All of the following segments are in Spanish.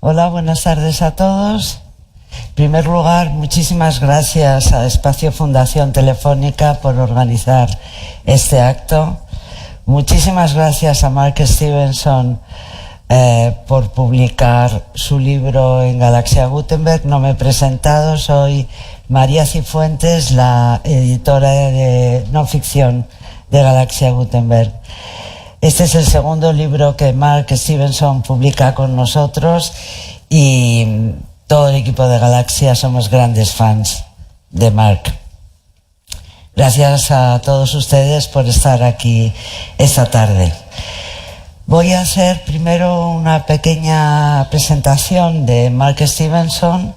Hola, buenas tardes a todos. En primer lugar, muchísimas gracias a Espacio Fundación Telefónica por organizar este acto. Muchísimas gracias a Mark Stevenson por publicar su libro en Galaxia Gutenberg. No me he presentado, soy María Cifuentes, la editora de no ficción de Galaxia Gutenberg. Este es el segundo libro que Mark Stevenson publica con nosotros y todo el equipo de Galaxia somos grandes fans de Mark. Gracias a todos ustedes por estar aquí esta tarde. Voy a hacer primero una pequeña presentación de Mark Stevenson.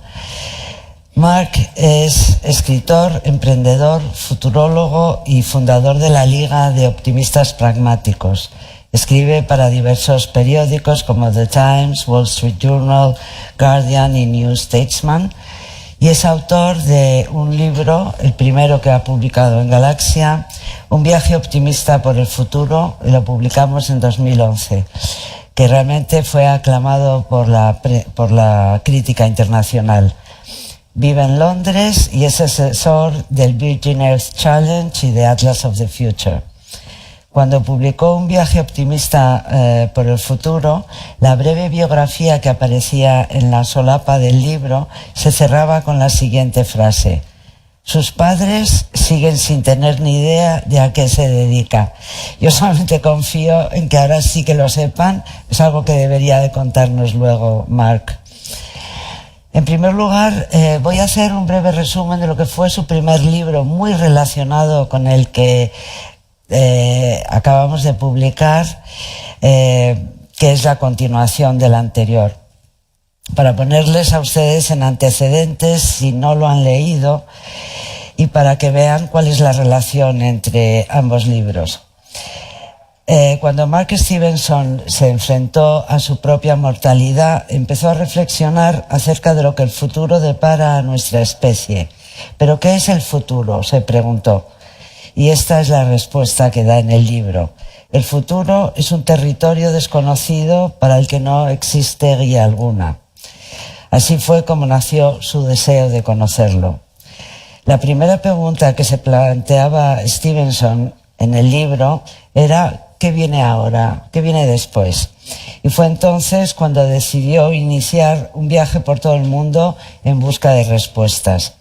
Mark es escritor, emprendedor, futurólogo y fundador de la Liga de Optimistas Pragmáticos. Escribe para diversos periódicos como The Times, Wall Street Journal, Guardian y New Statesman, y es autor de un libro, el primero que ha publicado en Galaxia, Un viaje optimista por el futuro, y lo publicamos en 2011, que realmente fue aclamado por la crítica internacional. Vive en Londres y es asesor del Virgin Earth Challenge y de Atlas of the Future. Cuando publicó Un viaje optimista por el futuro, la breve biografía que aparecía en la solapa del libro se cerraba con la siguiente frase: sus padres siguen sin tener ni idea de a qué se dedica. Yo solamente confío en que ahora sí que lo sepan, es algo que debería de contarnos luego Mark. En primer lugar, voy a hacer un breve resumen de lo que fue su primer libro, muy relacionado con el que acabamos de publicar, que es la continuación del anterior. Para ponerles a ustedes en antecedentes, si no lo han leído, y para que vean cuál es la relación entre ambos libros. Cuando Mark Stevenson se enfrentó a su propia mortalidad, empezó a reflexionar acerca de lo que el futuro depara a nuestra especie. ¿Pero qué es el futuro?, se preguntó. Y esta es la respuesta que da en el libro. El futuro es un territorio desconocido para el que no existe guía alguna. Así fue como nació su deseo de conocerlo. La primera pregunta que se planteaba Stevenson en el libro era: ¿qué viene ahora? ¿Qué viene después? Y fue entonces cuando decidió iniciar un viaje por todo el mundo en busca de respuestas.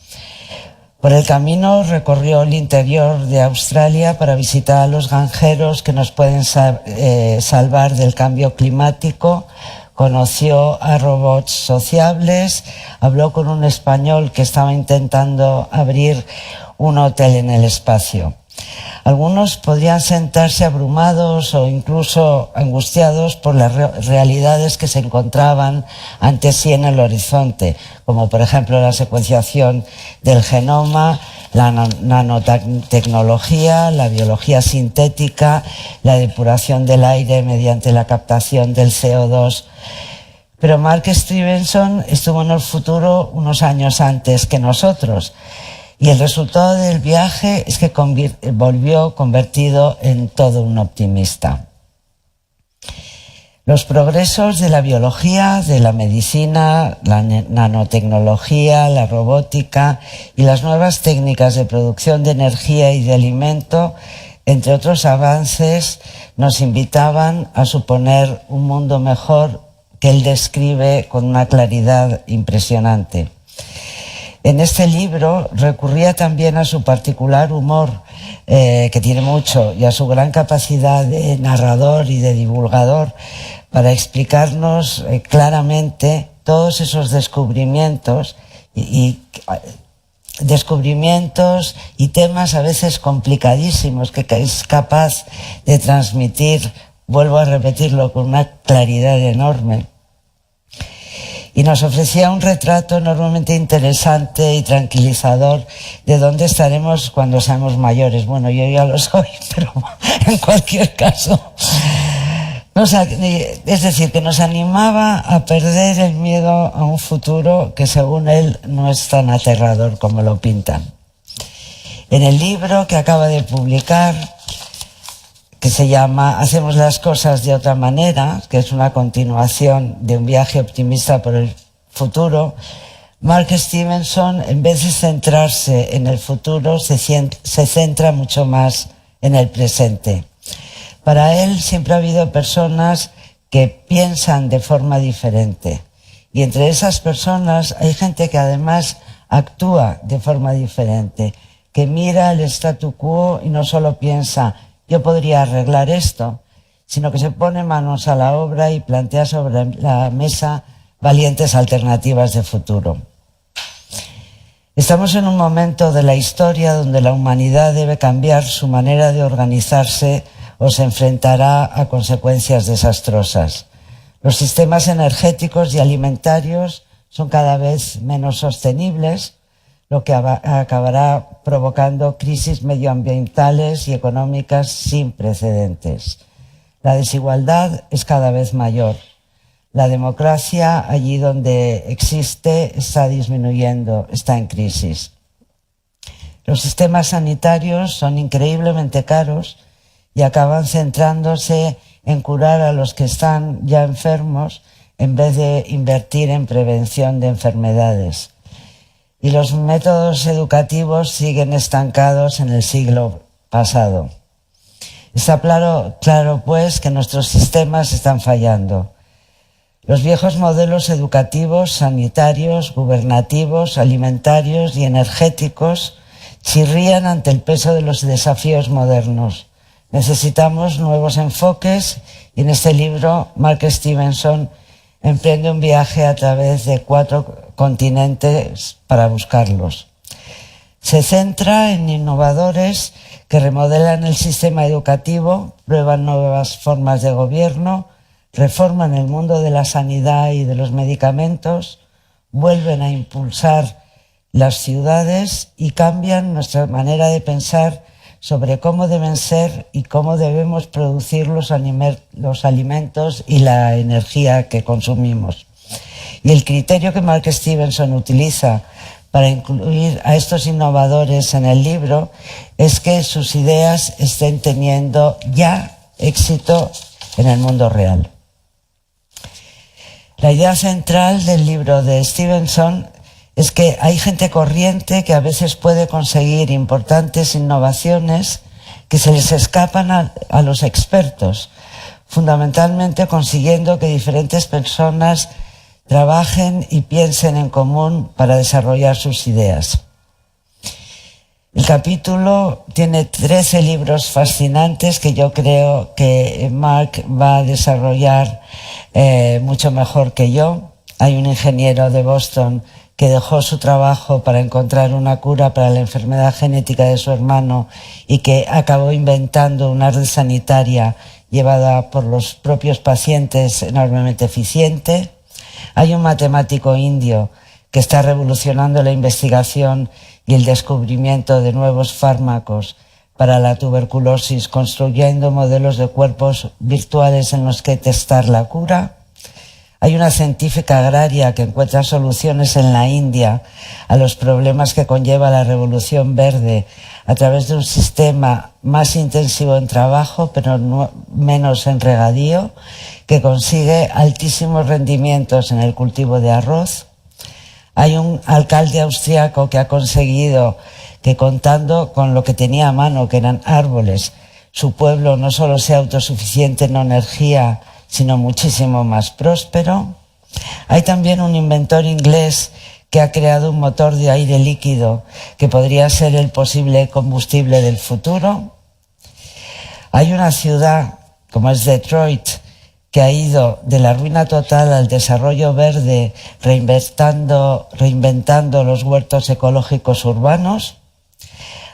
Por el camino recorrió el interior de Australia para visitar a los granjeros que nos pueden salvar del cambio climático. Conoció a robots sociables, habló con un español que estaba intentando abrir un hotel en el espacio. Algunos podrían sentarse abrumados o incluso angustiados por las realidades que se encontraban ante sí en el horizonte, como por ejemplo la secuenciación del genoma, la nanotecnología, la biología sintética, la depuración del aire mediante la captación del CO2. Pero Mark Stevenson estuvo en el futuro unos años antes que nosotros. Y el resultado del viaje es que volvió convertido en todo un optimista. Los progresos de la biología, de la medicina, la nanotecnología, la robótica y las nuevas técnicas de producción de energía y de alimento, entre otros avances, nos invitaban a suponer un mundo mejor que él describe con una claridad impresionante. En este libro recurría también a su particular humor, que tiene mucho, y a su gran capacidad de narrador y de divulgador para explicarnos claramente todos esos descubrimientos y temas a veces complicadísimos que es capaz de transmitir, vuelvo a repetirlo, con una claridad enorme. Y nos ofrecía un retrato enormemente interesante y tranquilizador de dónde estaremos cuando seamos mayores. Bueno, yo ya lo soy, pero en cualquier caso. Es decir, que nos animaba a perder el miedo a un futuro que, según él, no es tan aterrador como lo pintan. En el libro que acaba de publicar, que se llama Hacemos las cosas de otra manera, que es una continuación de un viaje optimista por el futuro, Mark Stevenson, en vez de centrarse en el futuro, se centra mucho más en el presente. Para él siempre ha habido personas que piensan de forma diferente. Y entre esas personas hay gente que además actúa de forma diferente, que mira el statu quo y no solo piensa, yo podría arreglar esto, sino que se pone manos a la obra y plantea sobre la mesa valientes alternativas de futuro. Estamos en un momento de la historia donde la humanidad debe cambiar su manera de organizarse o se enfrentará a consecuencias desastrosas. Los sistemas energéticos y alimentarios son cada vez menos sostenibles, lo que acabará provocando crisis medioambientales y económicas sin precedentes. La desigualdad es cada vez mayor. La democracia, allí donde existe, está disminuyendo, está en crisis. Los sistemas sanitarios son increíblemente caros y acaban centrándose en curar a los que están ya enfermos en vez de invertir en prevención de enfermedades. Y los métodos educativos siguen estancados en el siglo pasado. Está claro pues que nuestros sistemas están fallando. Los viejos modelos educativos, sanitarios, gubernativos, alimentarios y energéticos chirrían ante el peso de los desafíos modernos. Necesitamos nuevos enfoques y en este libro Mark Stevenson emprende un viaje a través de 4 continentes para buscarlos. Se centra en innovadores que remodelan el sistema educativo, prueban nuevas formas de gobierno, reforman el mundo de la sanidad y de los medicamentos, vuelven a impulsar las ciudades y cambian nuestra manera de pensar sobre cómo deben ser y cómo debemos producir los alimentos y la energía que consumimos. Y el criterio que Mark Stevenson utiliza para incluir a estos innovadores en el libro es que sus ideas estén teniendo ya éxito en el mundo real. La idea central del libro de Stevenson es que hay gente corriente que a veces puede conseguir importantes innovaciones que se les escapan a los expertos, fundamentalmente consiguiendo que diferentes personas trabajen y piensen en común para desarrollar sus ideas. El capítulo tiene 13 libros fascinantes que yo creo que Mark va a desarrollar mucho mejor que yo. Hay un ingeniero de Boston que dejó su trabajo para encontrar una cura para la enfermedad genética de su hermano y que acabó inventando una red sanitaria llevada por los propios pacientes enormemente eficiente. Hay un matemático indio que está revolucionando la investigación y el descubrimiento de nuevos fármacos para la tuberculosis, construyendo modelos de cuerpos virtuales en los que testar la cura. Hay una científica agraria que encuentra soluciones en la India a los problemas que conlleva la revolución verde a través de un sistema más intensivo en trabajo, pero menos en regadío, que consigue altísimos rendimientos en el cultivo de arroz. Hay un alcalde austriaco que ha conseguido que, contando con lo que tenía a mano, que eran árboles, su pueblo no solo sea autosuficiente en energía, sino muchísimo más próspero. Hay también un inventor inglés que ha creado un motor de aire líquido que podría ser el posible combustible del futuro. Hay una ciudad, como es Detroit, que ha ido de la ruina total al desarrollo verde, reinventando los huertos ecológicos urbanos.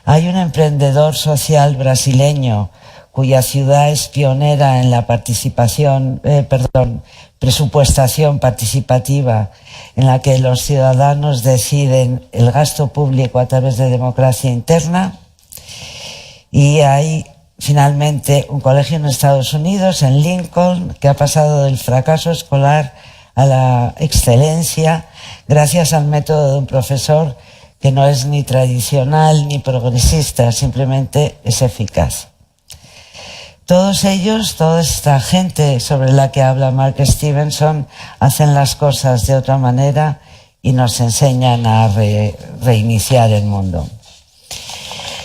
Hay un emprendedor social brasileño cuya ciudad es pionera en la presupuestación participativa, en la que los ciudadanos deciden el gasto público a través de democracia interna. Y hay finalmente un colegio en Estados Unidos, en Lincoln, que ha pasado del fracaso escolar a la excelencia gracias al método de un profesor que no es ni tradicional ni progresista, simplemente es eficaz. Todos ellos, toda esta gente sobre la que habla Mark Stevenson, hacen las cosas de otra manera y nos enseñan a reiniciar el mundo.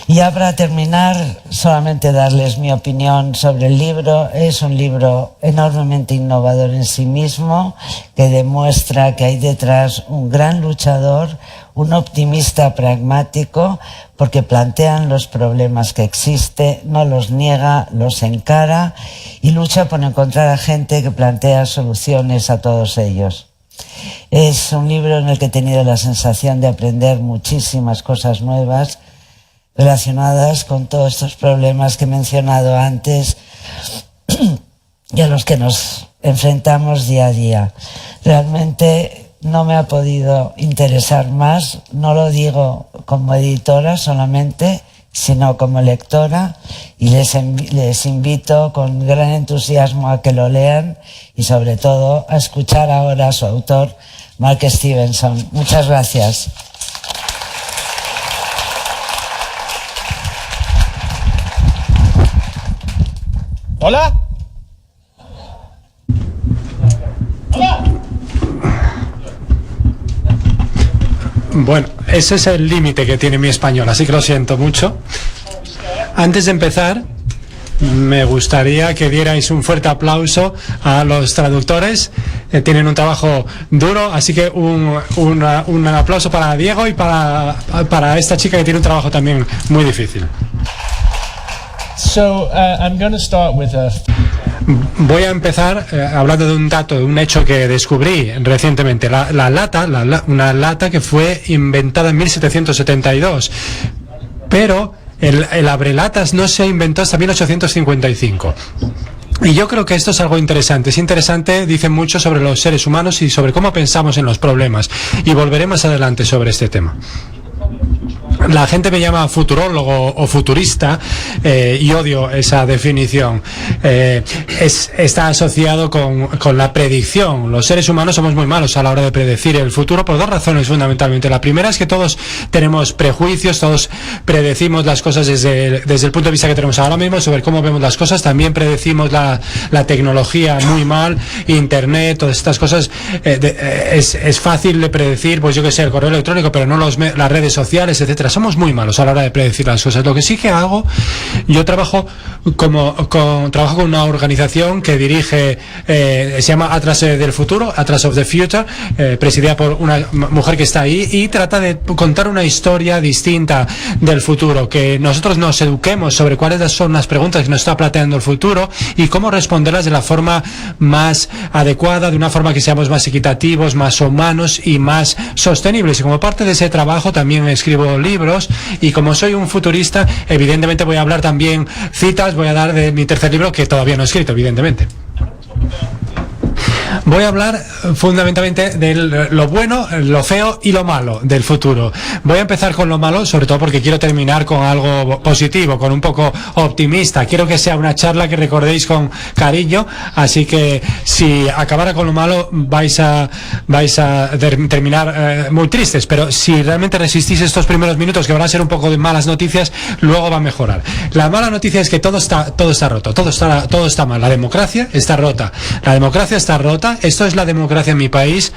Y ya para terminar, solamente darles mi opinión sobre el libro. Es un libro enormemente innovador en sí mismo, que demuestra que hay detrás un gran luchador, un optimista pragmático, porque plantean los problemas que existen, no los niega, los encara y lucha por encontrar a gente que plantea soluciones a todos ellos. Es un libro en el que he tenido la sensación de aprender muchísimas cosas nuevas relacionadas con todos estos problemas que he mencionado antes y a los que nos enfrentamos día a día. Realmente no me ha podido interesar más, no lo digo como editora solamente, sino como lectora, y les invito con gran entusiasmo a que lo lean y sobre todo a escuchar ahora a su autor, Mark Stevenson. Muchas gracias. ¿Hola? ¿Hola? Bueno, ese es el límite que tiene mi español, así que lo siento mucho. Antes de empezar, me gustaría que dierais un fuerte aplauso a los traductores. Tienen un trabajo duro, así que un aplauso para Diego y para esta chica que tiene un trabajo también muy difícil. So, I'm going to start with Voy a empezar hablando de un dato, de un hecho que descubrí recientemente. Una lata que fue inventada en 1772, pero el abrelatas no se inventó hasta 1855. Y yo creo que esto es algo interesante. Es interesante, dice mucho sobre los seres humanos y sobre cómo pensamos en los problemas. Y volveré más adelante sobre este tema. La gente me llama futurólogo o futurista y odio esa definición. Está asociado con la predicción. Los seres humanos somos muy malos a la hora de predecir el futuro por dos razones fundamentalmente. La primera es que todos tenemos prejuicios, todos predecimos las cosas desde el punto de vista que tenemos ahora mismo sobre cómo vemos las cosas. También predecimos la tecnología muy mal, internet, todas estas cosas. Es fácil de predecir, pues yo que sé, el correo electrónico, pero no las redes sociales, etcétera. Somos muy malos a la hora de predecir las cosas. Lo que sí que hago, yo trabajo con una organización que dirige, se llama Atlas del Futuro, Atlas of the Future, presidida por una mujer que está ahí, y trata de contar una historia distinta del futuro, que nosotros nos eduquemos sobre cuáles son las preguntas que nos está planteando el futuro y cómo responderlas de la forma más adecuada, de una forma que seamos más equitativos, más humanos y más sostenibles. Y como parte de ese trabajo también escribo libros, y como soy un futurista, evidentemente voy a hablar también citas, voy a dar de mi tercer libro, que todavía no he escrito, evidentemente. Voy a hablar fundamentalmente de lo bueno, lo feo y lo malo del futuro. Voy a empezar con lo malo, sobre todo porque quiero terminar con algo positivo, con un poco optimista. Quiero que sea una charla que recordéis con cariño, así que si acabara con lo malo vais a terminar muy tristes, pero si realmente resistís estos primeros minutos, que van a ser un poco de malas noticias, luego va a mejorar. La mala noticia es que todo está roto, todo está mal. La democracia está rota. La democracia está rota. Esto es la democracia en mi país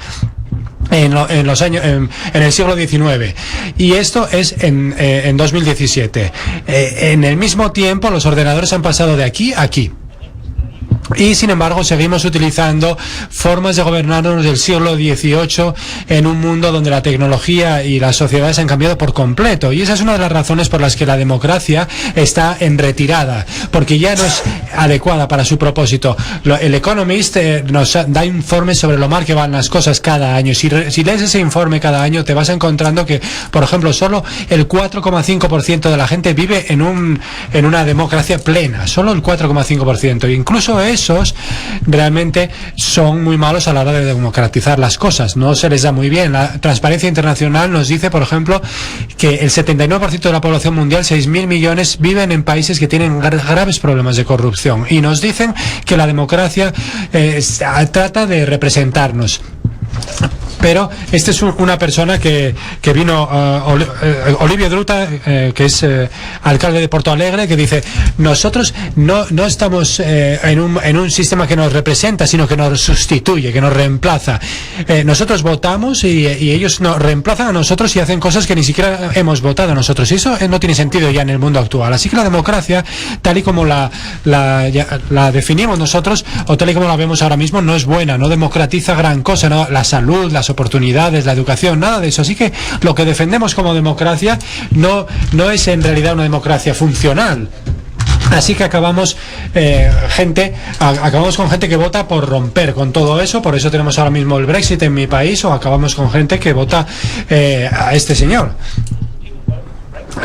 en el siglo XIX, y esto es en 2017. En el mismo tiempo los ordenadores han pasado de aquí a aquí. Y sin embargo seguimos utilizando formas de gobernarnos del siglo XVIII en un mundo donde la tecnología y las sociedades han cambiado por completo, y esa es una de las razones por las que la democracia está en retirada, porque ya no es adecuada para su propósito. El Economist nos da informes sobre lo mal que van las cosas cada año. Si lees ese informe cada año, te vas encontrando que, por ejemplo, solo el 4,5% de la gente vive en una democracia plena, solo el 4,5%, incluso esos realmente son muy malos a la hora de democratizar las cosas, no se les da muy bien. La Transparencia Internacional nos dice, por ejemplo, que el 79% de la población mundial, 6.000 millones, viven en países que tienen graves problemas de corrupción, y nos dicen que la democracia trata de representarnos. Pero este es una persona que vino, Olivio Druta, que es alcalde de Porto Alegre, que dice: nosotros no estamos en un sistema que nos representa, sino que nos sustituye, que nos reemplaza. Nosotros votamos y ellos nos reemplazan a nosotros y hacen cosas que ni siquiera hemos votado nosotros. Y eso no tiene sentido ya en el mundo actual. Así que la democracia, tal y como la definimos nosotros, o tal y como la vemos ahora mismo, no es buena, no democratiza gran cosa, ¿no? La salud, las oportunidades, la educación, nada de eso. Así que lo que defendemos como democracia no es en realidad una democracia funcional. Así que acabamos con gente que vota por romper con todo eso. Por eso tenemos ahora mismo el Brexit en mi país, o acabamos con gente que vota a este señor.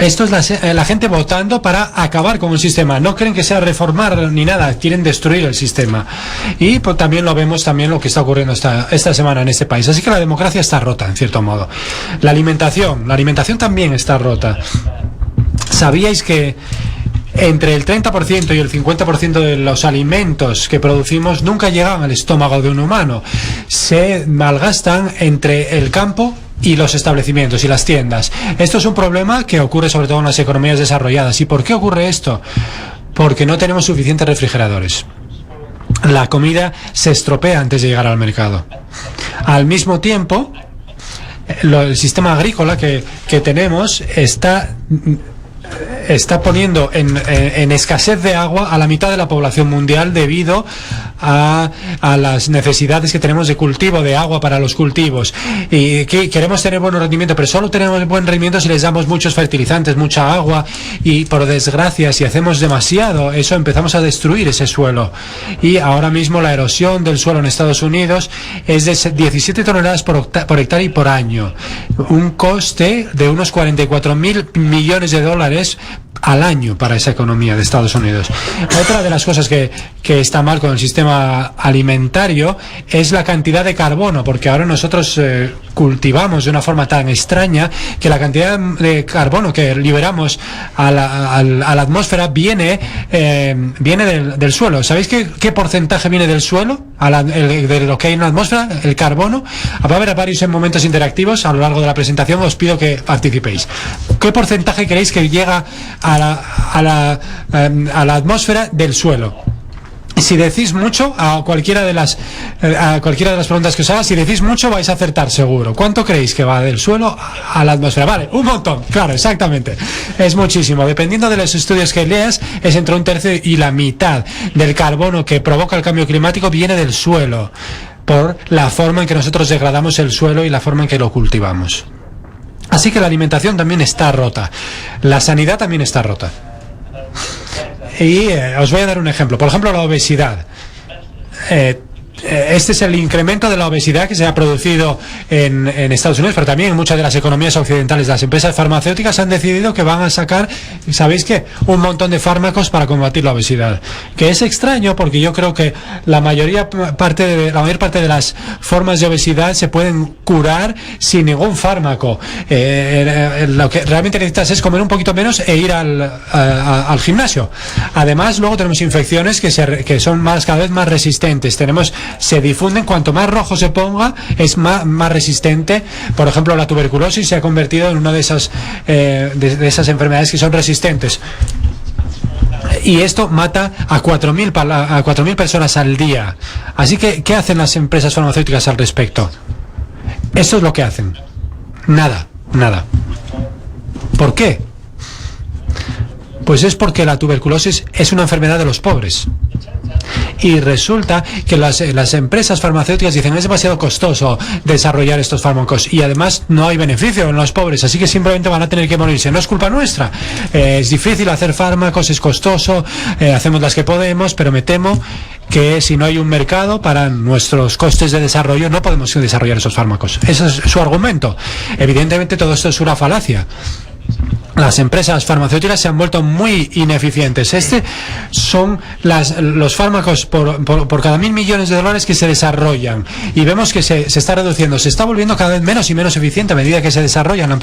Esto es la gente votando para acabar con un sistema. No creen que sea reformar ni nada, quieren destruir el sistema. Y pues, también lo vemos, también lo que está ocurriendo esta semana en este país. Así que la democracia está rota, en cierto modo. La alimentación también está rota. ¿Sabíais que entre el 30% y el 50% de los alimentos que producimos nunca llegan al estómago de un humano? Se malgastan entre el campo y los establecimientos y las tiendas. Esto es un problema que ocurre sobre todo en las economías desarrolladas. ¿Y por qué ocurre esto? Porque no tenemos suficientes refrigeradores. La comida se estropea antes de llegar al mercado. Al mismo tiempo, el sistema agrícola que tenemos está poniendo en escasez de agua a la mitad de la población mundial debido a las necesidades que tenemos de cultivo, de agua para los cultivos. Y que queremos tener buen rendimiento, pero solo tenemos buen rendimiento si les damos muchos fertilizantes, mucha agua, y por desgracia, si hacemos demasiado, eso empezamos a destruir ese suelo. Y ahora mismo la erosión del suelo en Estados Unidos es de 17 toneladas por hectárea y por año. Un coste de unos 44.000 millones de dólares al año para esa economía de Estados Unidos. Otra de las cosas que está mal con el sistema alimentario es la cantidad de carbono, porque ahora nosotros cultivamos de una forma tan extraña que la cantidad de carbono que liberamos a la atmósfera viene del suelo. ¿Sabéis qué porcentaje viene del suelo? De lo que hay en la atmósfera, el carbono. Va a haber varios momentos interactivos a lo largo de la presentación, os pido que participéis. ¿Qué porcentaje creéis que llega a la atmósfera del suelo? Si decís mucho, a cualquiera de las preguntas que os haga, si decís mucho vais a acertar seguro. ¿Cuánto creéis que va del suelo a la atmósfera? Vale, un montón, claro, exactamente. Es muchísimo. Dependiendo de los estudios que leas, es entre un tercio y la mitad del carbono que provoca el cambio climático viene del suelo, por la forma en que nosotros degradamos el suelo y la forma en que lo cultivamos. Así que la alimentación también está rota. La sanidad también está rota. Y os voy a dar un ejemplo. Por ejemplo, la obesidad. Este es el incremento de la obesidad que se ha producido en Estados Unidos, pero también en muchas de las economías occidentales. Las empresas farmacéuticas han decidido que van a sacar, ¿sabéis qué? Un montón de fármacos para combatir la obesidad. Que es extraño, porque yo creo que la mayor parte de las formas de obesidad se pueden curar sin ningún fármaco. Lo que realmente necesitas es comer un poquito menos e ir al gimnasio. Además, luego tenemos infecciones que son cada vez más resistentes. Se difunden, cuanto más rojo se ponga, es más resistente. Por ejemplo, la tuberculosis se ha convertido en una de esas enfermedades que son resistentes. Y esto mata a 4.000 personas al día. Así que, ¿qué hacen las empresas farmacéuticas al respecto? Esto es lo que hacen. Nada. ¿Por qué? Pues es porque la tuberculosis es una enfermedad de los pobres. Y resulta que las empresas farmacéuticas dicen: es demasiado costoso desarrollar estos fármacos y además no hay beneficio en los pobres, así que simplemente van a tener que morirse. No es culpa nuestra, es difícil hacer fármacos, es costoso, hacemos las que podemos, pero me temo que si no hay un mercado para nuestros costes de desarrollo, no podemos desarrollar esos fármacos. Ese es su argumento. Evidentemente todo esto es una falacia. las empresas farmacéuticas se han vuelto muy ineficientes. Son los fármacos por cada 1.000 millones de dólares que se desarrollan, y vemos que se está reduciendo, se está volviendo cada vez menos y menos eficiente a medida que se desarrollan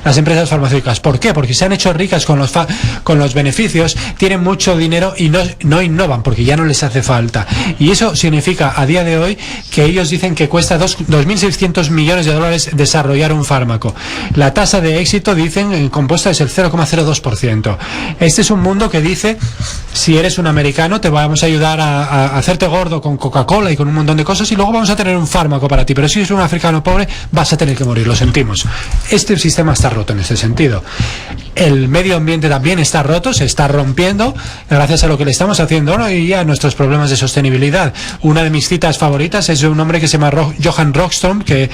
las empresas farmacéuticas. ¿Por qué? Porque se han hecho ricas con los beneficios, tienen mucho dinero y no innovan porque ya no les hace falta. Y eso significa a día de hoy que ellos dicen que cuesta 2.600 millones de dólares desarrollar un fármaco. La tasa de éxito, dicen, compuesta es el 0,02%. Este es un mundo que dice: si eres un americano te vamos a ayudar a hacerte gordo con Coca-Cola y con un montón de cosas, y luego vamos a tener un fármaco para ti, pero si eres un africano pobre vas a tener que morir, lo sentimos. Este sistema está roto en este sentido. El medio ambiente también está roto, se está rompiendo gracias a lo que le estamos haciendo ahora y a nuestros problemas de sostenibilidad. Una de mis citas favoritas es de un hombre que se llama Johan Rockström, que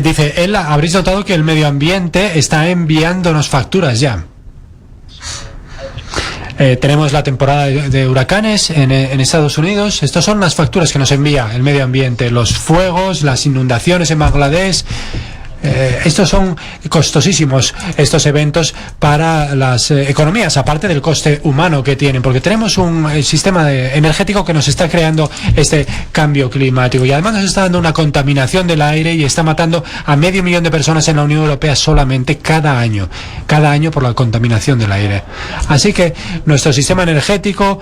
dice: habréis notado que el medio ambiente está enviándonos facturas ya. Tenemos la temporada de huracanes en Estados Unidos. Estas son las facturas que nos envía el medio ambiente: los fuegos, las inundaciones en Bangladesh. Estos son costosísimos, estos eventos, para las economías, aparte del coste humano que tienen, porque tenemos un sistema energético que nos está creando este cambio climático, y además nos está dando una contaminación del aire y está matando a 500.000 de personas en la Unión Europea solamente cada año por la contaminación del aire. Así que nuestro sistema energético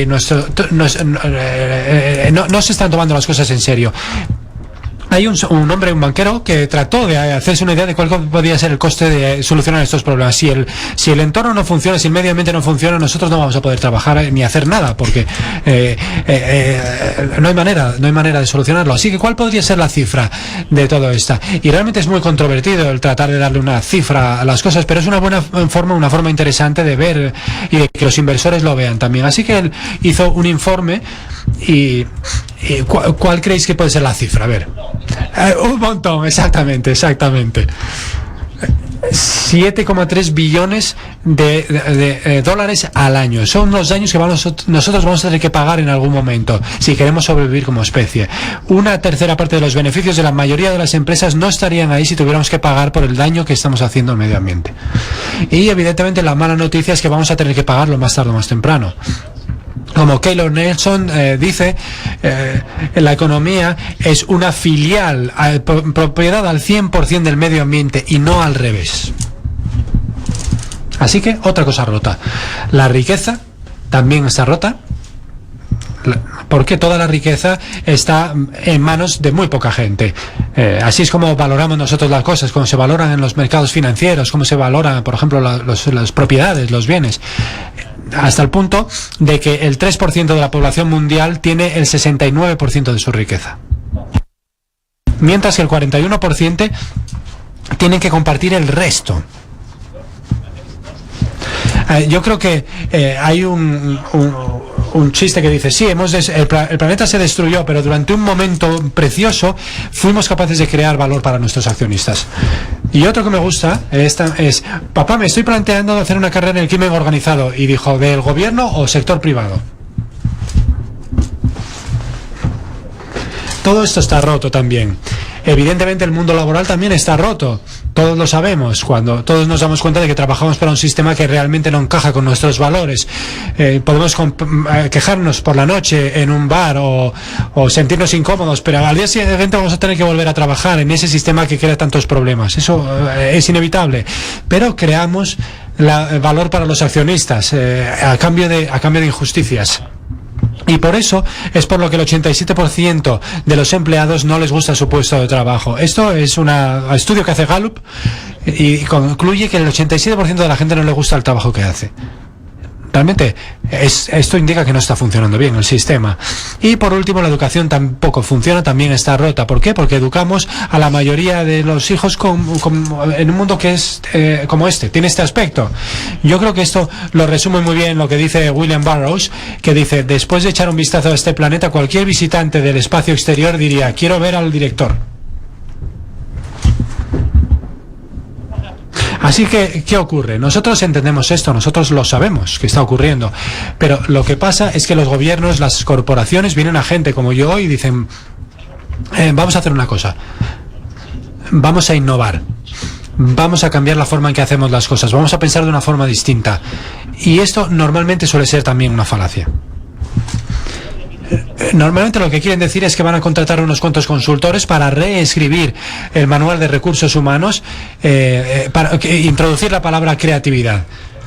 no se están tomando las cosas en serio. Hay un hombre, un banquero, que trató de hacerse una idea de cuál podría ser el coste de solucionar estos problemas. Si el entorno no funciona, si el medio ambiente no funciona, nosotros no vamos a poder trabajar ni hacer nada, porque no hay manera de solucionarlo. Así que, ¿cuál podría ser la cifra de todo esto? Y realmente es muy controvertido el tratar de darle una cifra a las cosas, pero es una forma interesante de ver y de que los inversores lo vean también. Así que él hizo un informe. ¿Y cuál creéis que puede ser la cifra? A ver, un montón, exactamente. 7,3 billones de dólares al año. Son los daños que nosotros vamos a tener que pagar en algún momento si queremos sobrevivir como especie. Una tercera parte de los beneficios de la mayoría de las empresas no estarían ahí si tuviéramos que pagar por el daño que estamos haciendo al medio ambiente. Y evidentemente la mala noticia es que vamos a tener que pagarlo más tarde o más temprano. Como Keylor Nelson dice, la economía es una filial, propiedad al 100% del medio ambiente y no al revés. Así que otra cosa rota. La riqueza también está rota, porque toda la riqueza está en manos de muy poca gente. Así es como valoramos nosotros las cosas, como se valoran en los mercados financieros, como se valoran, por ejemplo, las propiedades, los bienes. Hasta el punto de que el 3% de la población mundial tiene el 69% de su riqueza, mientras que el 41% tienen que compartir el resto. Yo creo que hay un chiste que dice: sí, el planeta se destruyó, pero durante un momento precioso fuimos capaces de crear valor para nuestros accionistas. Y otro que me gusta es: papá, me estoy planteando hacer una carrera en el crimen organizado. Y dijo: ¿del gobierno o sector privado? Todo esto está roto también. Evidentemente el mundo laboral también está roto. Todos lo sabemos, cuando todos nos damos cuenta de que trabajamos para un sistema que realmente no encaja con nuestros valores. Podemos quejarnos por la noche en un bar o sentirnos incómodos, pero al día siguiente vamos a tener que volver a trabajar en ese sistema que crea tantos problemas. Eso es inevitable. Pero creamos valor para los accionistas a cambio de injusticias. Y por eso es por lo que el 87% de los empleados no les gusta su puesto de trabajo. Esto es un estudio que hace Gallup y concluye que el 87% de la gente no le gusta el trabajo que hace. Realmente esto indica que no está funcionando bien el sistema. Y por último, la educación tampoco funciona, también está rota. ¿Por qué? Porque educamos a la mayoría de los hijos en un mundo que es como tiene este aspecto. Yo creo que esto lo resume muy bien lo que dice William Burroughs, que dice: después de echar un vistazo a este planeta, cualquier visitante del espacio exterior diría: quiero ver al director. Así que, ¿qué ocurre? Nosotros entendemos esto, nosotros lo sabemos que está ocurriendo, pero lo que pasa es que los gobiernos, las corporaciones, vienen a gente como yo y dicen: vamos a hacer una cosa, vamos a innovar. vamos a cambiar la forma en que hacemos las cosas, vamos a pensar de una forma distinta. Y esto normalmente suele ser también una falacia. Normalmente lo que quieren decir es que van a contratar unos cuantos consultores para reescribir el manual de recursos humanos, para introducir la palabra creatividad,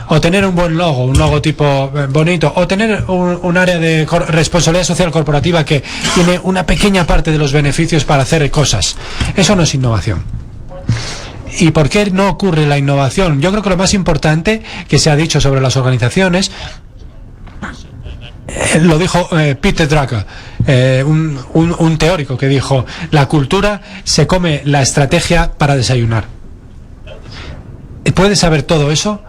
o tener un buen logo, un logotipo bonito, o tener un área de responsabilidad social corporativa que tiene una pequeña parte de los beneficios para hacer cosas. Eso no es innovación. ¿Y por qué no ocurre la innovación? Yo creo que lo más importante que se ha dicho sobre las organizaciones lo dijo Peter Drucker, un teórico que dijo: la cultura se come la estrategia para desayunar. Puedes saber todo eso,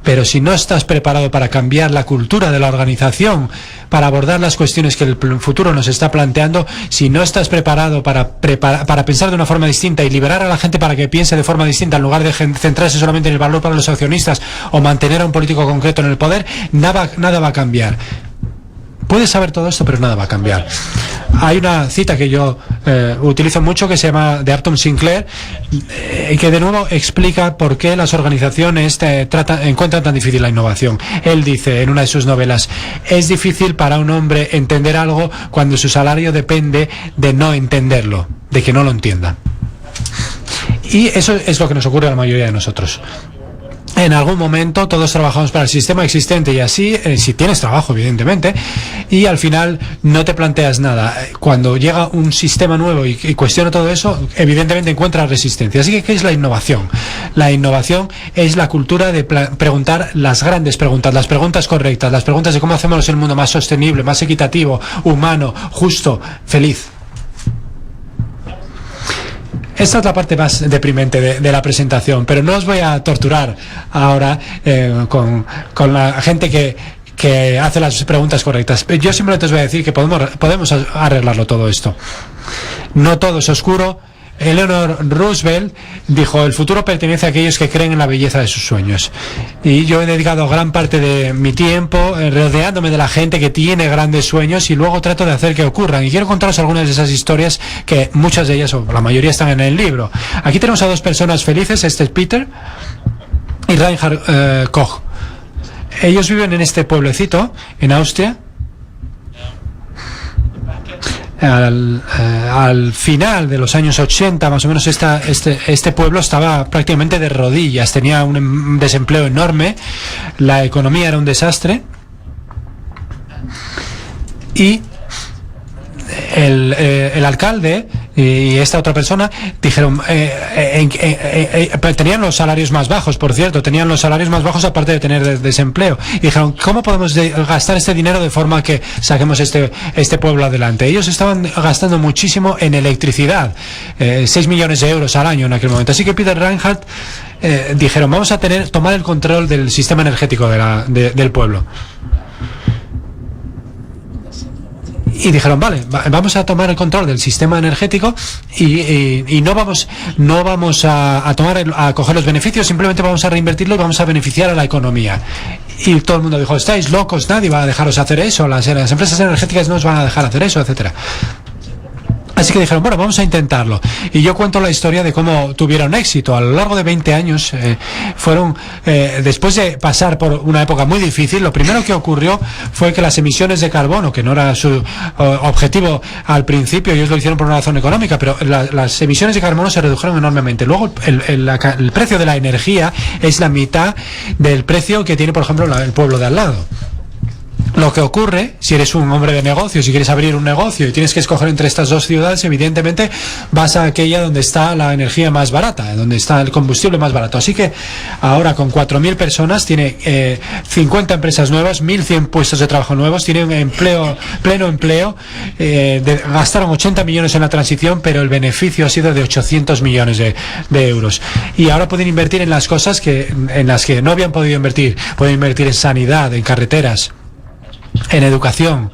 pero si no estás preparado para cambiar la cultura de la organización, para abordar las cuestiones que el futuro nos está planteando, si no estás preparado para pensar de una forma distinta y liberar a la gente para que piense de forma distinta, en lugar de centrarse solamente en el valor para los accionistas o mantener a un político concreto en el poder, nada va a cambiar. Puedes saber todo esto, pero nada va a cambiar. Hay una cita que yo utilizo mucho que se llama de Upton Sinclair, que de nuevo explica por qué las organizaciones encuentran tan difícil la innovación. Él dice en una de sus novelas: es difícil para un hombre entender algo cuando su salario depende de no entenderlo, de que no lo entienda. Y eso es lo que nos ocurre a la mayoría de nosotros. En algún momento todos trabajamos para el sistema existente y así, si tienes trabajo evidentemente, y al final no te planteas nada. Cuando llega un sistema nuevo y cuestiona todo eso, evidentemente encuentra resistencia. Así que, ¿qué es la innovación? La innovación es la cultura de preguntar las grandes preguntas, las preguntas correctas, las preguntas de cómo hacemos el mundo más sostenible, más equitativo, humano, justo, feliz. Esta es la parte más deprimente de la presentación, pero no os voy a torturar ahora con la gente que hace las preguntas correctas. Yo simplemente os voy a decir que podemos arreglarlo todo esto. No todo es oscuro. Eleanor Roosevelt dijo: el futuro pertenece a aquellos que creen en la belleza de sus sueños. Y yo he dedicado gran parte de mi tiempo rodeándome de la gente que tiene grandes sueños y luego trato de hacer que ocurran. Y quiero contaros algunas de esas historias, que muchas de ellas, o la mayoría, están en el libro. Aquí tenemos a dos personas felices, este es Peter y Reinhard Koch. Ellos viven en este pueblecito en Austria. Al final de los años 80, más o menos, este pueblo estaba prácticamente de rodillas, tenía un desempleo enorme, la economía era un desastre, y el alcalde y esta otra persona dijeron, tenían los salarios más bajos, por cierto, tenían los salarios más bajos aparte de tener desempleo, y dijeron: ¿cómo podemos gastar este dinero de forma que saquemos este pueblo adelante? Ellos estaban gastando muchísimo en electricidad, 6 millones de euros al año en aquel momento. Así que Peter Reinhardt dijeron: vamos a tomar el control del sistema energético del pueblo. Y dijeron: vale, vamos a tomar el control del sistema energético y no vamos a coger los beneficios, simplemente vamos a reinvertirlo y vamos a beneficiar a la economía. Y todo el mundo dijo: estáis locos, nadie va a dejaros hacer eso, las empresas energéticas no os van a dejar hacer eso, etcétera. Así que dijeron: bueno, vamos a intentarlo. Y yo cuento la historia de cómo tuvieron éxito. A lo largo de 20 años después de pasar por una época muy difícil, lo primero que ocurrió fue que las emisiones de carbono, que no era su objetivo al principio, ellos lo hicieron por una razón económica, pero las emisiones de carbono se redujeron enormemente. Luego el precio de la energía es la mitad del precio que tiene, por ejemplo, el pueblo de al lado. Lo que ocurre, si eres un hombre de negocios, si quieres abrir un negocio y tienes que escoger entre estas dos ciudades, evidentemente vas a aquella donde está la energía más barata, donde está el combustible más barato. Así que ahora, con 4.000 personas, tiene 50 empresas nuevas, 1.100 puestos de trabajo nuevos, tiene un pleno empleo, gastaron 80 millones en la transición, pero el beneficio ha sido de 800 millones de euros. Y ahora pueden invertir en las cosas en las que no habían podido invertir. Pueden invertir en sanidad, en carreteras, en educación,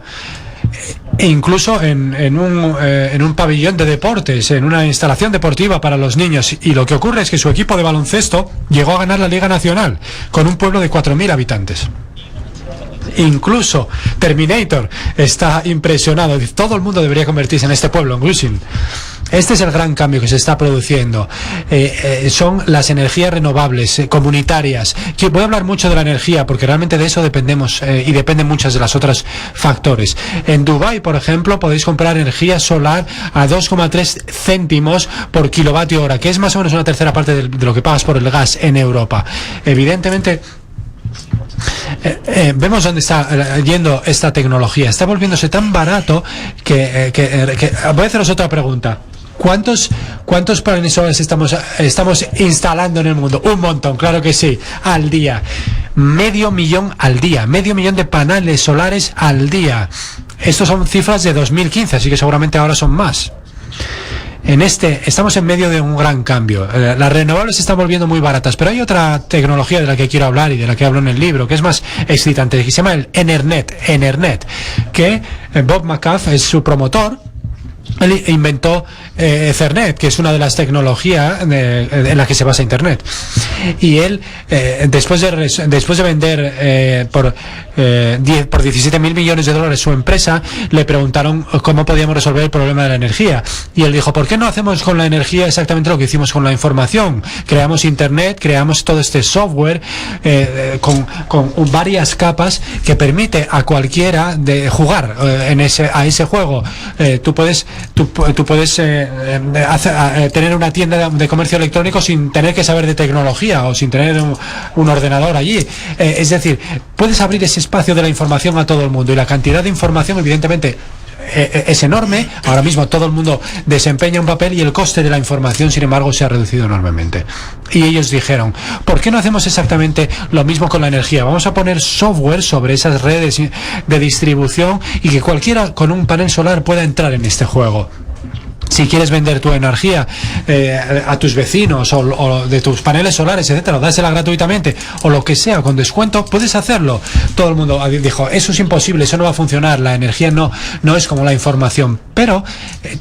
e incluso en un pabellón de deportes, en una instalación deportiva para los niños. Y lo que ocurre es que su equipo de baloncesto llegó a ganar la Liga Nacional con un pueblo de 4.000 habitantes. Incluso Terminator está impresionado, todo el mundo debería convertirse en este pueblo, en Grusin. Este es el gran cambio que se está produciendo. Son las energías renovables, comunitarias. Voy a hablar mucho de la energía porque realmente de eso dependemos y dependen muchas de las otras factores. En Dubái, por ejemplo, podéis comprar energía solar a 2,3 céntimos por kilovatio hora, que es más o menos una tercera parte de lo que pagas por el gas en Europa. Evidentemente, vemos dónde está yendo esta tecnología. Está volviéndose tan barato que voy a haceros otra pregunta. ¿Cuántos paneles solares estamos instalando en el mundo? Un montón, claro que sí, al día. 500.000 al día, 500.000 de paneles solares al día. Estos son cifras de 2015, así que seguramente ahora son más. Estamos en medio de un gran cambio. Las renovables se están volviendo muy baratas, pero hay otra tecnología de la que quiero hablar y de la que hablo en el libro, que es más excitante, que se llama el Enernet, que Bob McAfee es su promotor. Él inventó Ethernet, que es una de las tecnologías en la que se basa Internet. Y él, después de vender por 17.000 millones de dólares su empresa, le preguntaron cómo podíamos resolver el problema de la energía. Y él dijo, ¿por qué no hacemos con la energía exactamente lo que hicimos con la información? Creamos Internet, creamos todo este software con varias capas que permite a cualquiera de jugar a ese juego. Tú puedes tener una tienda de comercio electrónico sin tener que saber de tecnología o sin tener un ordenador allí. Es decir, puedes abrir ese espacio de la información a todo el mundo, y la cantidad de información evidentemente es enorme. Ahora mismo todo el mundo desempeña un papel y el coste de la información, sin embargo, se ha reducido enormemente. Y ellos dijeron, ¿por qué no hacemos exactamente lo mismo con la energía? Vamos a poner software sobre esas redes de distribución y que cualquiera con un panel solar pueda entrar en este juego. Si quieres vender tu energía a tus vecinos o de tus paneles solares, etcétera, dásela gratuitamente o lo que sea con descuento, puedes hacerlo. Todo el mundo dijo, eso es imposible, eso no va a funcionar, la energía no es como la información, pero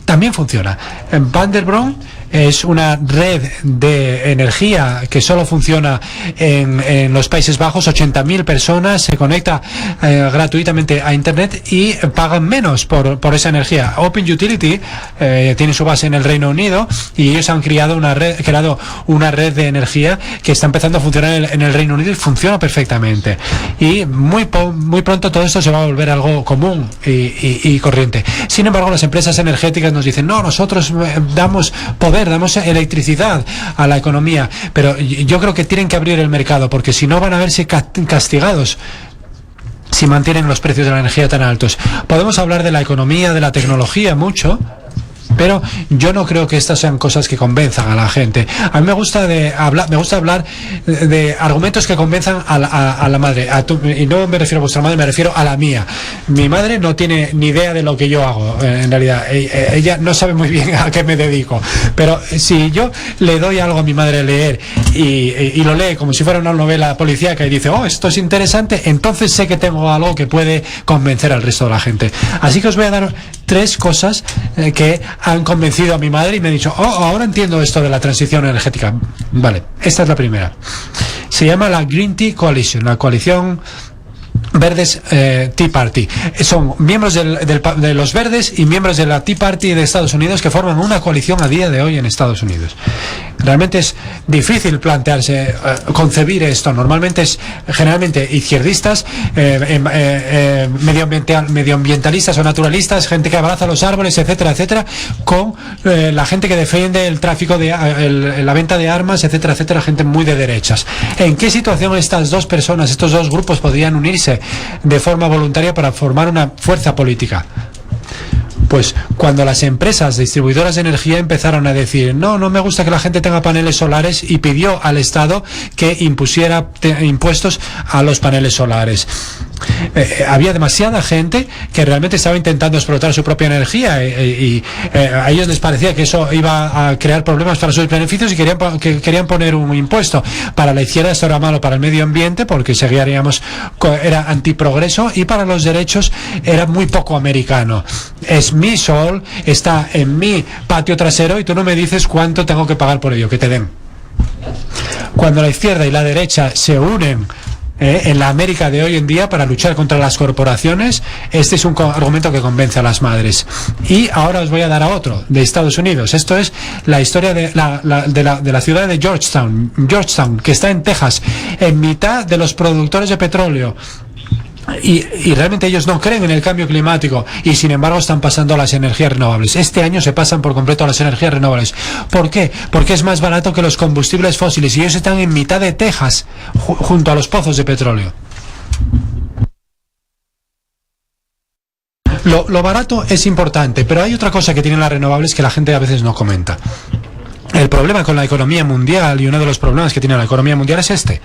también funciona. En Vanderbilt es una red de energía que solo funciona en los Países Bajos. 80.000 personas se conectan gratuitamente a Internet y pagan menos por esa energía. Open Utility tiene su base en el Reino Unido y ellos han creado una red de energía que está empezando a funcionar en el Reino Unido y funciona perfectamente. Y muy pronto todo esto se va a volver algo común y corriente. Sin embargo, las empresas energéticas nos dicen, no, nosotros damos poder, damos electricidad a la economía, pero yo creo que tienen que abrir el mercado, porque si no van a verse castigados si mantienen los precios de la energía tan altos. Podemos hablar de la economía, de la tecnología mucho, pero yo no creo que estas sean cosas que convenzan a la gente. A mí me gusta hablar de argumentos que convenzan a la madre. Y no me refiero a vuestra madre, me refiero a la mía. Mi madre no tiene ni idea de lo que yo hago, en realidad. Ella no sabe muy bien a qué me dedico. Pero si yo le doy algo a mi madre a leer y lo lee como si fuera una novela policíaca y dice, oh, esto es interesante, entonces sé que tengo algo que puede convencer al resto de la gente. Así que os voy a dar 3 cosas que han convencido a mi madre y me ha dicho, oh, ahora entiendo esto de la transición energética. Vale, esta es la primera. Se llama la Green Tea Coalition, la coalición Verdes Tea Party. Son miembros de los Verdes y miembros de la Tea Party de Estados Unidos, que forman una coalición a día de hoy en Estados Unidos. Realmente es difícil plantearse, concebir esto. Normalmente es generalmente izquierdistas, medioambientalistas o naturalistas, gente que abraza los árboles, etcétera, etcétera, con la gente que defiende el tráfico la venta de armas, etcétera, etcétera, gente muy de derechas. ¿En qué situación estas dos personas, estos dos grupos podrían unirse de forma voluntaria para formar una fuerza política? Pues cuando las empresas distribuidoras de energía empezaron a decir, no me gusta que la gente tenga paneles solares, y pidió al Estado que impusiera impuestos a los paneles solares. Había demasiada gente que realmente estaba intentando explotar su propia energía y a ellos les parecía que eso iba a crear problemas para sus beneficios y querían poner un impuesto. Para la izquierda esto era malo para el medio ambiente, porque era antiprogreso, y para los derechos era muy poco americano. Es mi sol, está en mi patio trasero y tú no me dices cuánto tengo que pagar por ello, que te den. Cuando la izquierda y la derecha se unen en la América de hoy en día para luchar contra las corporaciones. Este es un argumento que convence a las madres. Y ahora os voy a dar a otro, de Estados Unidos. Esto es la historia de la ciudad de Georgetown, que está en Texas, en mitad de los productores de petróleo. Y realmente ellos no creen en el cambio climático y sin embargo están pasando a las energías renovables. Este año se pasan por completo a las energías renovables. ¿Por qué? Porque es más barato que los combustibles fósiles y ellos están en mitad de Texas, junto a los pozos de petróleo. Lo barato es importante, pero hay otra cosa que tienen las renovables que la gente a veces no comenta. El problema con la economía mundial, y uno de los problemas que tiene la economía mundial es este.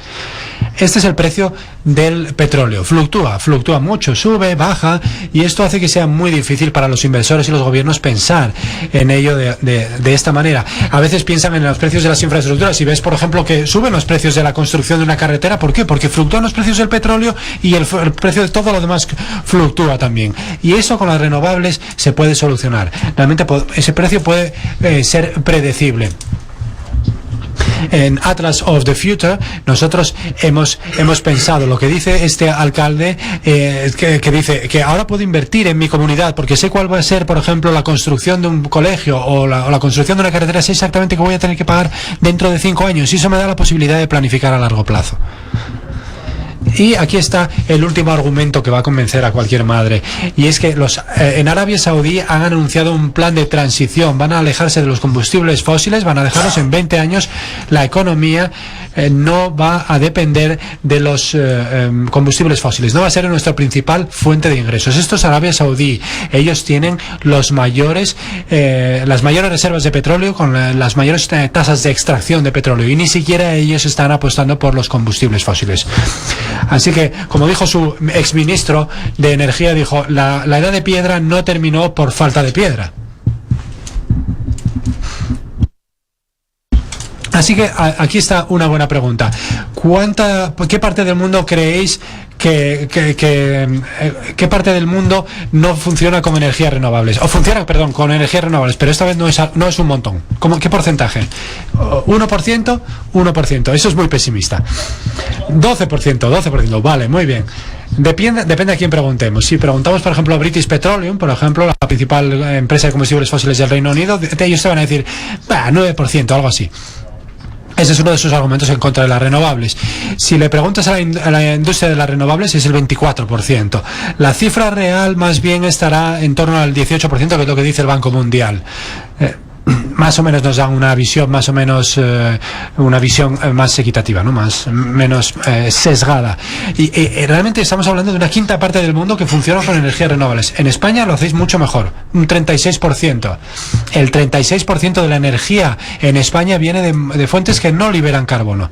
Este es el precio del petróleo. Fluctúa mucho, sube, baja, y esto hace que sea muy difícil para los inversores y los gobiernos pensar en ello de esta manera. A veces piensan en los precios de las infraestructuras y ves, por ejemplo, que suben los precios de la construcción de una carretera. ¿Por qué? Porque fluctúan los precios del petróleo y el precio de todo lo demás fluctúa también. Y eso con las renovables se puede solucionar. Realmente ese precio puede ser predecible. En Atlas of the Future nosotros hemos pensado lo que dice este alcalde, que dice que ahora puedo invertir en mi comunidad porque sé cuál va a ser, por ejemplo, la construcción de un colegio o la construcción de una carretera. Sé exactamente qué voy a tener que pagar dentro de 5 años y eso me da la posibilidad de planificar a largo plazo. Y aquí está el último argumento que va a convencer a cualquier madre, y es que en Arabia Saudí han anunciado un plan de transición. Van a alejarse de los combustibles fósiles, van a dejarlos en 20 años. La economía no va a depender de los combustibles fósiles, no va a ser nuestra principal fuente de ingresos. Esto es Arabia Saudí. Ellos tienen las mayores reservas de petróleo, con las mayores tasas de extracción de petróleo, y ni siquiera ellos están apostando por los combustibles fósiles. Así que, como dijo su exministro de Energía, dijo, la edad de piedra no terminó por falta de piedra. Así que aquí está una buena pregunta. ¿Qué parte del mundo creéis qué parte del mundo no funciona con energías renovables? O funciona, perdón, con energías renovables, pero esta vez no es un montón. ¿Qué porcentaje? ¿1%? 1%. Eso es muy pesimista. 12%. Vale, muy bien. Depende a quién preguntemos. Si preguntamos, por ejemplo, a British Petroleum, por ejemplo, la principal empresa de combustibles fósiles del Reino Unido, ellos te van a decir 9%, algo así. Ese es uno de sus argumentos en contra de las renovables. Si le preguntas a la industria de las renovables, es el 24%. La cifra real más bien estará en torno al 18%, que es lo que dice el Banco Mundial. Más o menos nos dan una visión más equitativa, ¿no? Menos sesgada. Y realmente estamos hablando de una quinta parte del mundo que funciona con energías renovables. En España lo hacéis mucho mejor, un 36%. El 36% de la energía en España viene de fuentes que no liberan carbono.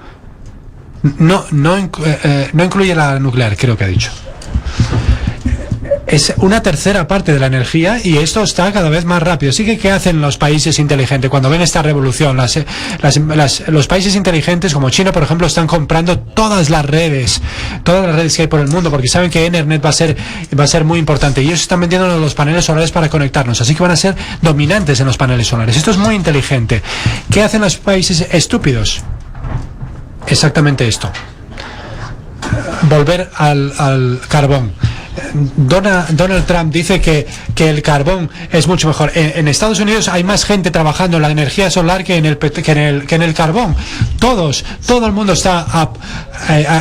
No incluye la nuclear, creo que ha dicho. Es una tercera parte de la energía y esto está cada vez más rápido. Así que, ¿qué hacen los países inteligentes cuando ven esta revolución? Los países inteligentes como China, por ejemplo, están comprando todas las redes que hay por el mundo, porque saben que Ethernet va a ser muy importante, y ellos están vendiendo los paneles solares para conectarnos, así que van a ser dominantes en los paneles solares. Esto es muy inteligente. ¿Qué hacen los países estúpidos? Exactamente esto. Volver al carbón. Donald Trump dice que el carbón es mucho mejor. En Estados Unidos hay más gente trabajando en la energía solar que en el carbón. Todo el mundo está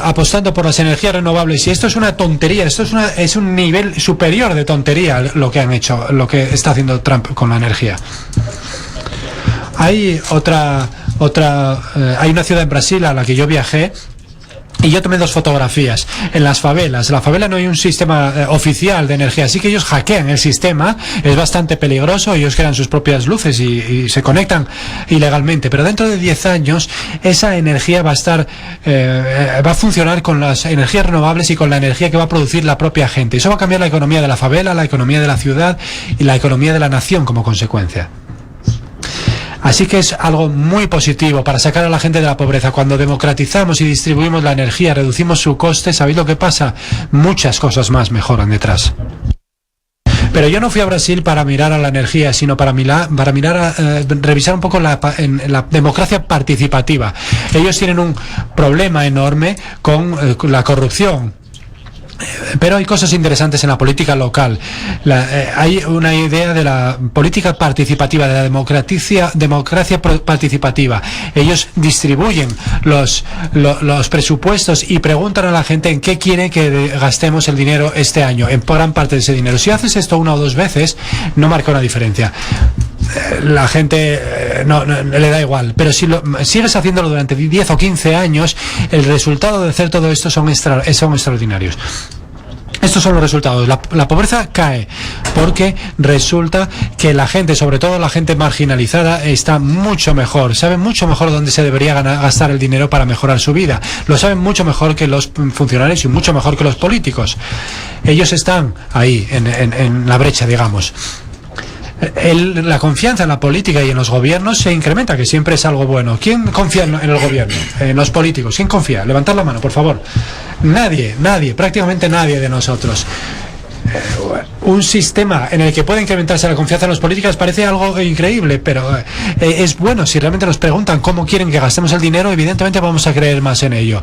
apostando por las energías renovables, y esto es una tontería. Esto es un nivel superior de tontería lo que han hecho, lo que está haciendo Trump con la energía. Hay hay una ciudad en Brasil a la que yo viajé, y yo tomé 2 fotografías. En las favelas. En la favela no hay un sistema oficial de energía, así que ellos hackean el sistema. Es bastante peligroso. Ellos crean sus propias luces y se conectan ilegalmente. Pero dentro de 10 años, esa energía va a funcionar con las energías renovables y con la energía que va a producir la propia gente. Eso va a cambiar la economía de la favela, la economía de la ciudad y la economía de la nación como consecuencia. Así que es algo muy positivo para sacar a la gente de la pobreza. Cuando democratizamos y distribuimos la energía, reducimos su coste, ¿sabéis lo que pasa? Muchas cosas más mejoran detrás. Pero yo no fui a Brasil para mirar a la energía, sino para revisar un poco la democracia participativa. Ellos tienen un problema enorme con la corrupción. Pero hay cosas interesantes en la política local. Hay una idea de la política participativa, de la democracia participativa. Ellos distribuyen los presupuestos y preguntan a la gente en qué quiere que gastemos el dinero este año, en gran parte de ese dinero. Si haces esto 1 o 2 veces, no marca una diferencia. La gente no le da igual, pero si sigues haciéndolo durante 10 o 15 años, el resultado de hacer todo esto son extraordinarios. Estos son los resultados. La pobreza cae porque resulta que la gente, sobre todo la gente marginalizada, está mucho mejor, sabe mucho mejor dónde se debería gastar el dinero para mejorar su vida. Lo saben mucho mejor que los funcionarios y mucho mejor que los políticos. Ellos están ahí, en la brecha, digamos. La confianza en la política y en los gobiernos se incrementa, que siempre es algo bueno. ¿Quién confía en el gobierno? En los políticos. ¿Quién confía? Levantad la mano, por favor. Nadie, prácticamente nadie de nosotros. Un sistema en el que puede incrementarse la confianza en los políticos parece algo increíble, pero es bueno. Si realmente nos preguntan cómo quieren que gastemos el dinero, evidentemente vamos a creer más en ello.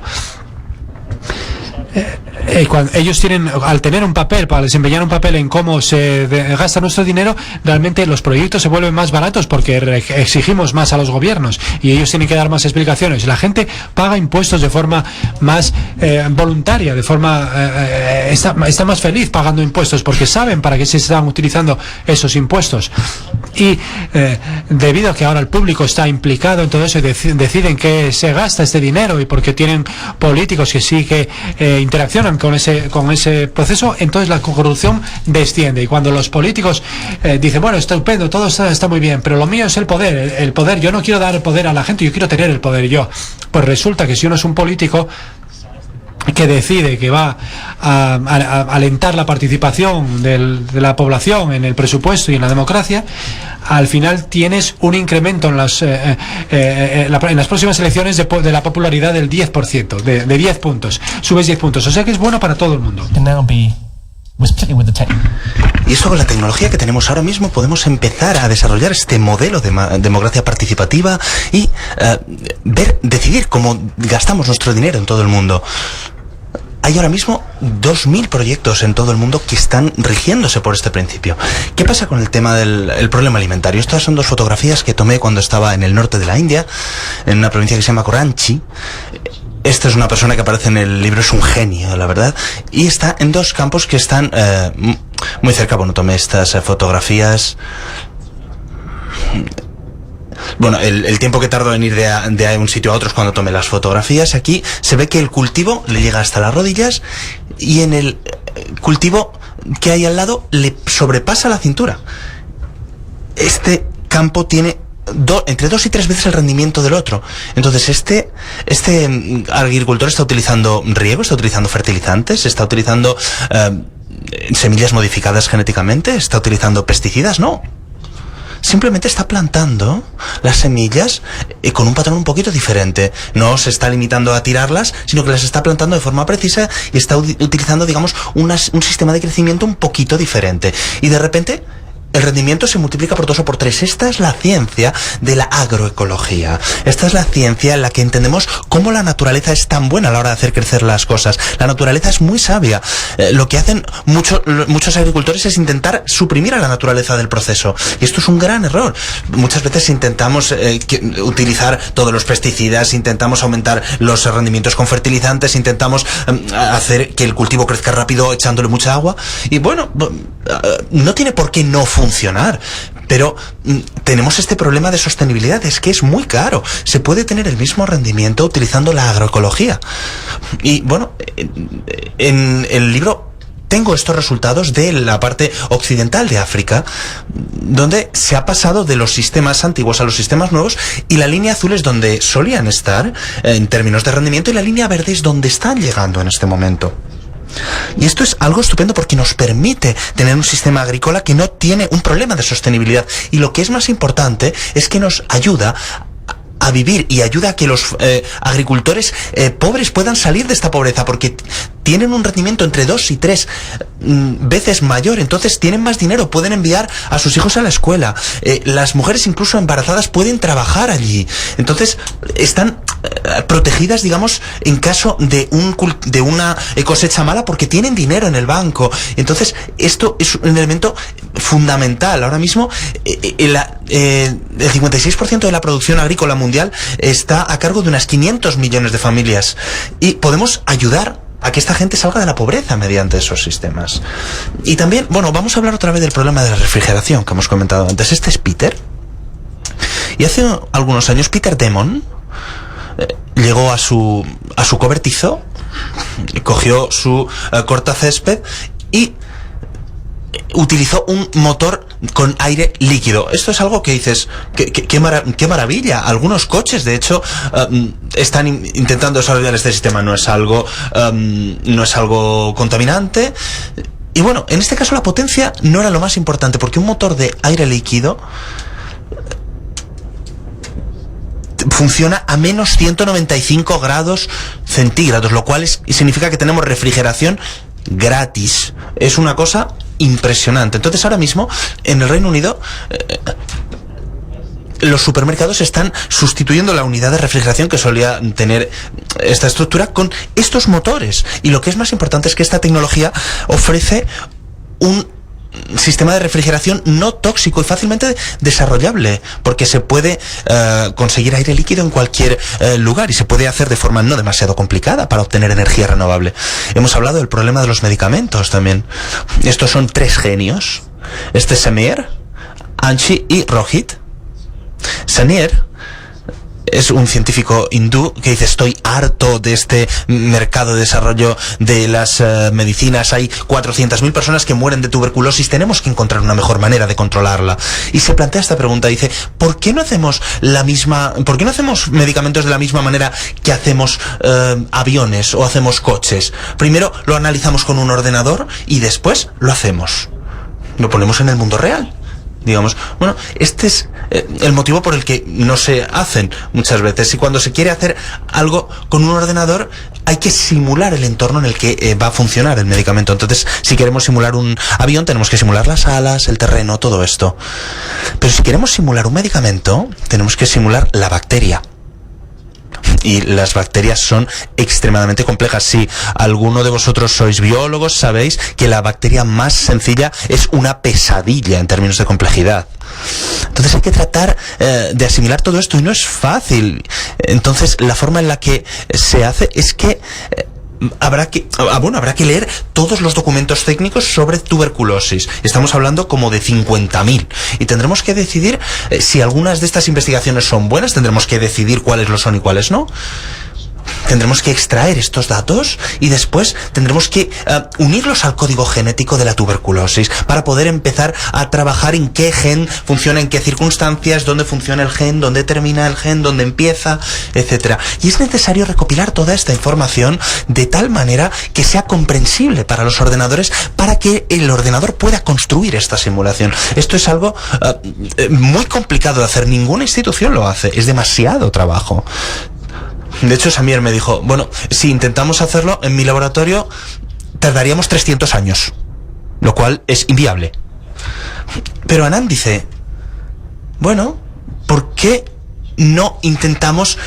Cuando ellos al tener un papel, para desempeñar un papel en cómo se gasta nuestro dinero, realmente los proyectos se vuelven más baratos porque exigimos más a los gobiernos y ellos tienen que dar más explicaciones. La gente paga impuestos de forma más voluntaria, está más feliz pagando impuestos porque saben para qué se están utilizando esos impuestos. Y debido a que ahora el público está implicado en todo eso y deciden que se gasta este dinero, y porque tienen políticos que sí que interaccionan con ese proceso, entonces la corrupción desciende. Y cuando los políticos dicen, bueno, estupendo, todo está muy bien, pero lo mío es el poder, yo no quiero dar el poder a la gente, yo quiero tener el poder yo. Pues resulta que si uno es un político que decide que va a alentar la participación de la población en el presupuesto y en la democracia, al final tienes un incremento en las próximas elecciones de la popularidad del 10%, de 10 puntos. Subes 10 puntos, o sea que es bueno para todo el mundo. Y eso, con la tecnología que tenemos ahora mismo, podemos empezar a desarrollar este modelo de democracia participativa y decidir cómo gastamos nuestro dinero en todo el mundo. Hay ahora mismo 2.000 proyectos en todo el mundo que están rigiéndose por este principio. ¿Qué pasa con el tema del problema alimentario? Estas son 2 fotografías que tomé cuando estaba en el norte de la India, en una provincia que se llama Karachi. Esta es una persona que aparece en el libro, es un genio, la verdad, y está en 2 campos que están muy cerca. Bueno, tomé estas fotografías. Bueno, el tiempo que tardo en ir de un sitio a otro es cuando tomé las fotografías. Aquí se ve que el cultivo le llega hasta las rodillas y en el cultivo que hay al lado le sobrepasa la cintura. Este campo tiene entre 2 y 3 veces el rendimiento del otro. Entonces este agricultor está utilizando riego, está utilizando fertilizantes, está utilizando semillas modificadas genéticamente, está utilizando pesticidas. No, simplemente está plantando las semillas con un patrón un poquito diferente. No se está limitando a tirarlas, sino que las está plantando de forma precisa y está utilizando, digamos, un sistema de crecimiento un poquito diferente. Y de repente el rendimiento se multiplica por 2 o por 3. Esta es la ciencia de la agroecología. Esta es la ciencia en la que entendemos cómo la naturaleza es tan buena a la hora de hacer crecer las cosas. La naturaleza es muy sabia. Lo que hacen muchos agricultores es intentar suprimir a la naturaleza del proceso. Y esto es un gran error. Muchas veces intentamos utilizar todos los pesticidas, intentamos aumentar los rendimientos con fertilizantes, intentamos hacer que el cultivo crezca rápido echándole mucha agua. Y bueno, no tiene por qué no funcionar, pero tenemos este problema de sostenibilidad, es que es muy caro. Se puede tener el mismo rendimiento utilizando la agroecología. Y bueno, en el libro tengo estos resultados de la parte occidental de África, donde se ha pasado de los sistemas antiguos a los sistemas nuevos, y la línea azul es donde solían estar en términos de rendimiento y la línea verde es donde están llegando en este momento. Y esto es algo estupendo porque nos permite tener un sistema agrícola que no tiene un problema de sostenibilidad. Y lo que es más importante es que nos ayuda a vivir y ayuda a que los agricultores pobres puedan salir de esta pobreza, porque tienen un rendimiento entre 2 y 3 veces mayor, entonces tienen más dinero, pueden enviar a sus hijos a la escuela, las mujeres incluso embarazadas pueden trabajar allí, entonces están protegidas, digamos, en caso de una cosecha mala porque tienen dinero en el banco. Entonces esto es un elemento fundamental. Ahora mismo el 56% de la producción agrícola mundial está a cargo de unas 500 millones de familias y podemos ayudar a que esta gente salga de la pobreza mediante esos sistemas. Y también, bueno, vamos a hablar otra vez del problema de la refrigeración que hemos comentado antes. Este es Peter, y hace algunos años Peter Demon llegó a su cobertizo, cogió su cortacésped y utilizó un motor con aire líquido. Esto es algo que dices, qué maravilla. Algunos coches, de hecho, están intentando desarrollar este sistema. No es algo contaminante. Y bueno, en este caso la potencia no era lo más importante, porque un motor de aire líquido funciona a menos 195 grados centígrados, lo cual significa que tenemos refrigeración gratis. Es una cosa impresionante. Entonces ahora mismo en el Reino Unido los supermercados están sustituyendo la unidad de refrigeración que solía tener esta estructura con estos motores, y lo que es más importante es que esta tecnología ofrece un sistema de refrigeración no tóxico y fácilmente desarrollable, porque se puede conseguir aire líquido en cualquier lugar y se puede hacer de forma no demasiado complicada para obtener energía renovable. Hemos hablado del problema de los medicamentos también. Estos son 3 genios. Este es Samir, Anshi y Rohit. Samir es un científico hindú que dice: estoy harto de este mercado de desarrollo de las medicinas. Hay 400.000 personas que mueren de tuberculosis. Tenemos que encontrar una mejor manera de controlarla. Y se plantea esta pregunta. Dice: ¿por qué no hacemos medicamentos de la misma manera que hacemos aviones o hacemos coches? Primero lo analizamos con un ordenador y después lo hacemos. Lo ponemos en el mundo real. Digamos, bueno, este es el motivo por el que no se hacen muchas veces. Y cuando se quiere hacer algo con un ordenador, hay que simular el entorno en el que va a funcionar el medicamento. Entonces, si queremos simular un avión, tenemos que simular las alas, el terreno, todo esto. Pero si queremos simular un medicamento, tenemos que simular la bacteria. Y las bacterias son extremadamente complejas. Si alguno de vosotros sois biólogos, sabéis que la bacteria más sencilla es una pesadilla en términos de complejidad. Entonces hay que tratar de asimilar todo esto, y no es fácil. Entonces la forma en la que se hace es que habrá que leer todos los documentos técnicos sobre tuberculosis. Estamos hablando como de 50.000. Y tendremos que decidir si algunas de estas investigaciones son buenas, tendremos que decidir cuáles lo son y cuáles no. Tendremos que extraer estos datos y después tendremos que unirlos al código genético de la tuberculosis para poder empezar a trabajar en qué gen funciona, en qué circunstancias, dónde funciona el gen, dónde termina el gen, dónde empieza, etcétera. Y es necesario recopilar toda esta información de tal manera que sea comprensible para los ordenadores, para que el ordenador pueda construir esta simulación. Esto es algo muy complicado de hacer. Ninguna institución lo hace. Es demasiado trabajo. De hecho, Samir me dijo: bueno, si intentamos hacerlo en mi laboratorio, tardaríamos 300 años, lo cual es inviable. Pero Anand dice: bueno, ¿por qué no intentamos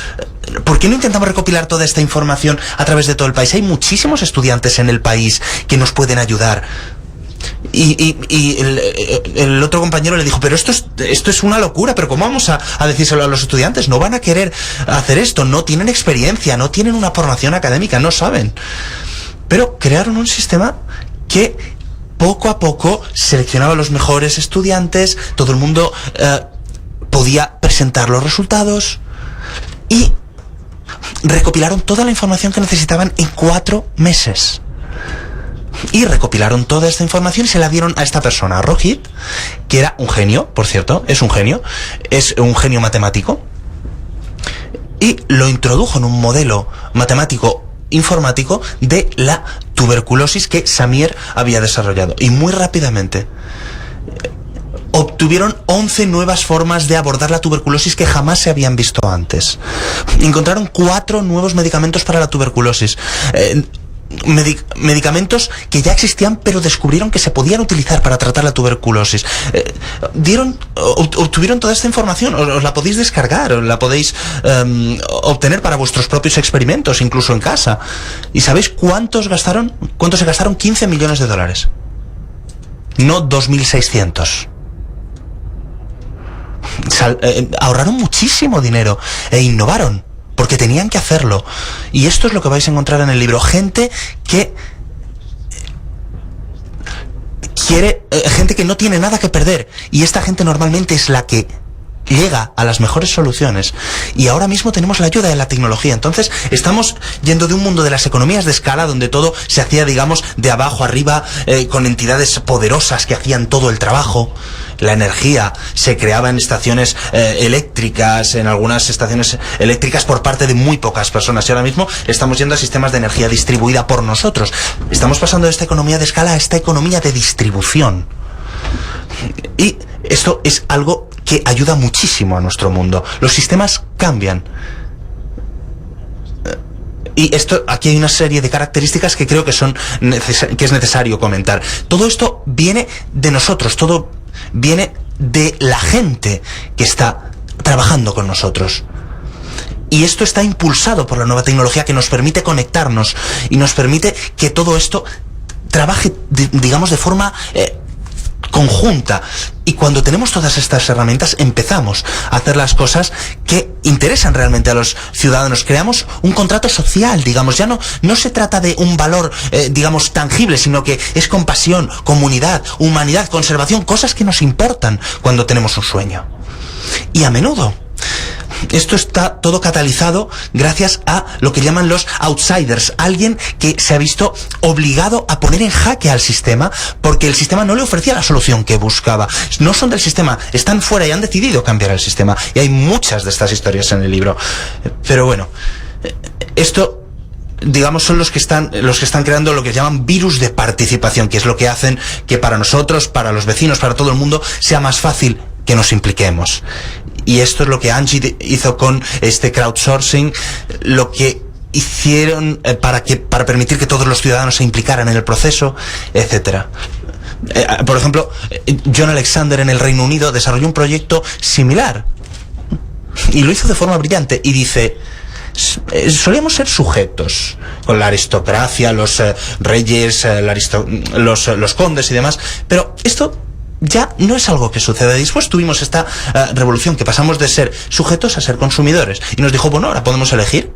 recopilar toda esta información a través de todo el país? Hay muchísimos estudiantes en el país que nos pueden ayudar. Y el otro compañero le dijo: pero esto es una locura, pero ¿cómo vamos a decírselo a los estudiantes? No van a querer hacer esto, no tienen experiencia, no tienen una formación académica, no saben. Pero crearon un sistema que poco a poco seleccionaba a los mejores estudiantes, todo el mundo podía presentar los resultados y recopilaron toda la información que necesitaban en 4 meses. Y recopilaron toda esta información y se la dieron a esta persona, a Rohit, que era un genio, por cierto, es un genio matemático, y lo introdujo en un modelo matemático informático de la tuberculosis que Samir había desarrollado. Y muy rápidamente obtuvieron 11 nuevas formas de abordar la tuberculosis que jamás se habían visto antes. Encontraron 4 nuevos medicamentos para la tuberculosis. medicamentos que ya existían, pero descubrieron que se podían utilizar para tratar la tuberculosis. Obtuvieron toda esta información, os la podéis descargar, os la podéis obtener para vuestros propios experimentos, incluso en casa. ¿Y sabéis cuánto se gastaron? 15 millones de dólares. No 2.600. Ahorraron muchísimo dinero e innovaron, porque tenían que hacerlo. Y esto es lo que vais a encontrar en el libro. Gente que gente que no tiene nada que perder. Y esta gente normalmente es la que llega a las mejores soluciones. Y ahora mismo tenemos la ayuda de la tecnología. Entonces estamos yendo de un mundo de las economías de escala, donde todo se hacía, digamos, de abajo arriba, con entidades poderosas que hacían todo el trabajo. La energía se creaba en estaciones eléctricas, en algunas estaciones eléctricas por parte de muy pocas personas. Y ahora mismo estamos yendo a sistemas de energía distribuida por nosotros. Estamos pasando de esta economía de escala a esta economía de distribución. Y esto es algo que ayuda muchísimo a nuestro mundo. Los sistemas cambian. Y aquí hay una serie de características que creo que que es necesario comentar. Todo esto viene de nosotros, todo viene de la gente que está trabajando con nosotros. Y esto está impulsado por la nueva tecnología que nos permite conectarnos y nos permite que todo esto trabaje, digamos, de forma conjunta. Y cuando tenemos todas estas herramientas, empezamos a hacer las cosas que interesan realmente a los ciudadanos. Creamos un contrato social, digamos. Ya no se trata de un valor, digamos, tangible, sino que es compasión, comunidad, humanidad, conservación, cosas que nos importan cuando tenemos un sueño. Y a menudo esto está todo catalizado gracias a lo que llaman los outsiders, alguien que se ha visto obligado a poner en jaque al sistema porque el sistema no le ofrecía la solución que buscaba. No son del sistema, están fuera y han decidido cambiar el sistema. Y hay muchas de estas historias en el libro. Pero bueno, esto, digamos, son los que están creando lo que llaman virus de participación, que es lo que hacen que para nosotros, para los vecinos, para todo el mundo, sea más fácil que nos impliquemos. Y esto es lo que Angie hizo con este crowdsourcing, lo que hicieron para permitir que todos los ciudadanos se implicaran en el proceso, etcétera. Por ejemplo, John Alexander en el Reino Unido desarrolló un proyecto similar y lo hizo de forma brillante y dice: solíamos ser sujetos con la aristocracia, los reyes, los condes y demás, pero esto ya no es algo que sucede. Después tuvimos esta revolución que pasamos de ser sujetos a ser consumidores y nos dijo, bueno, ahora podemos elegir.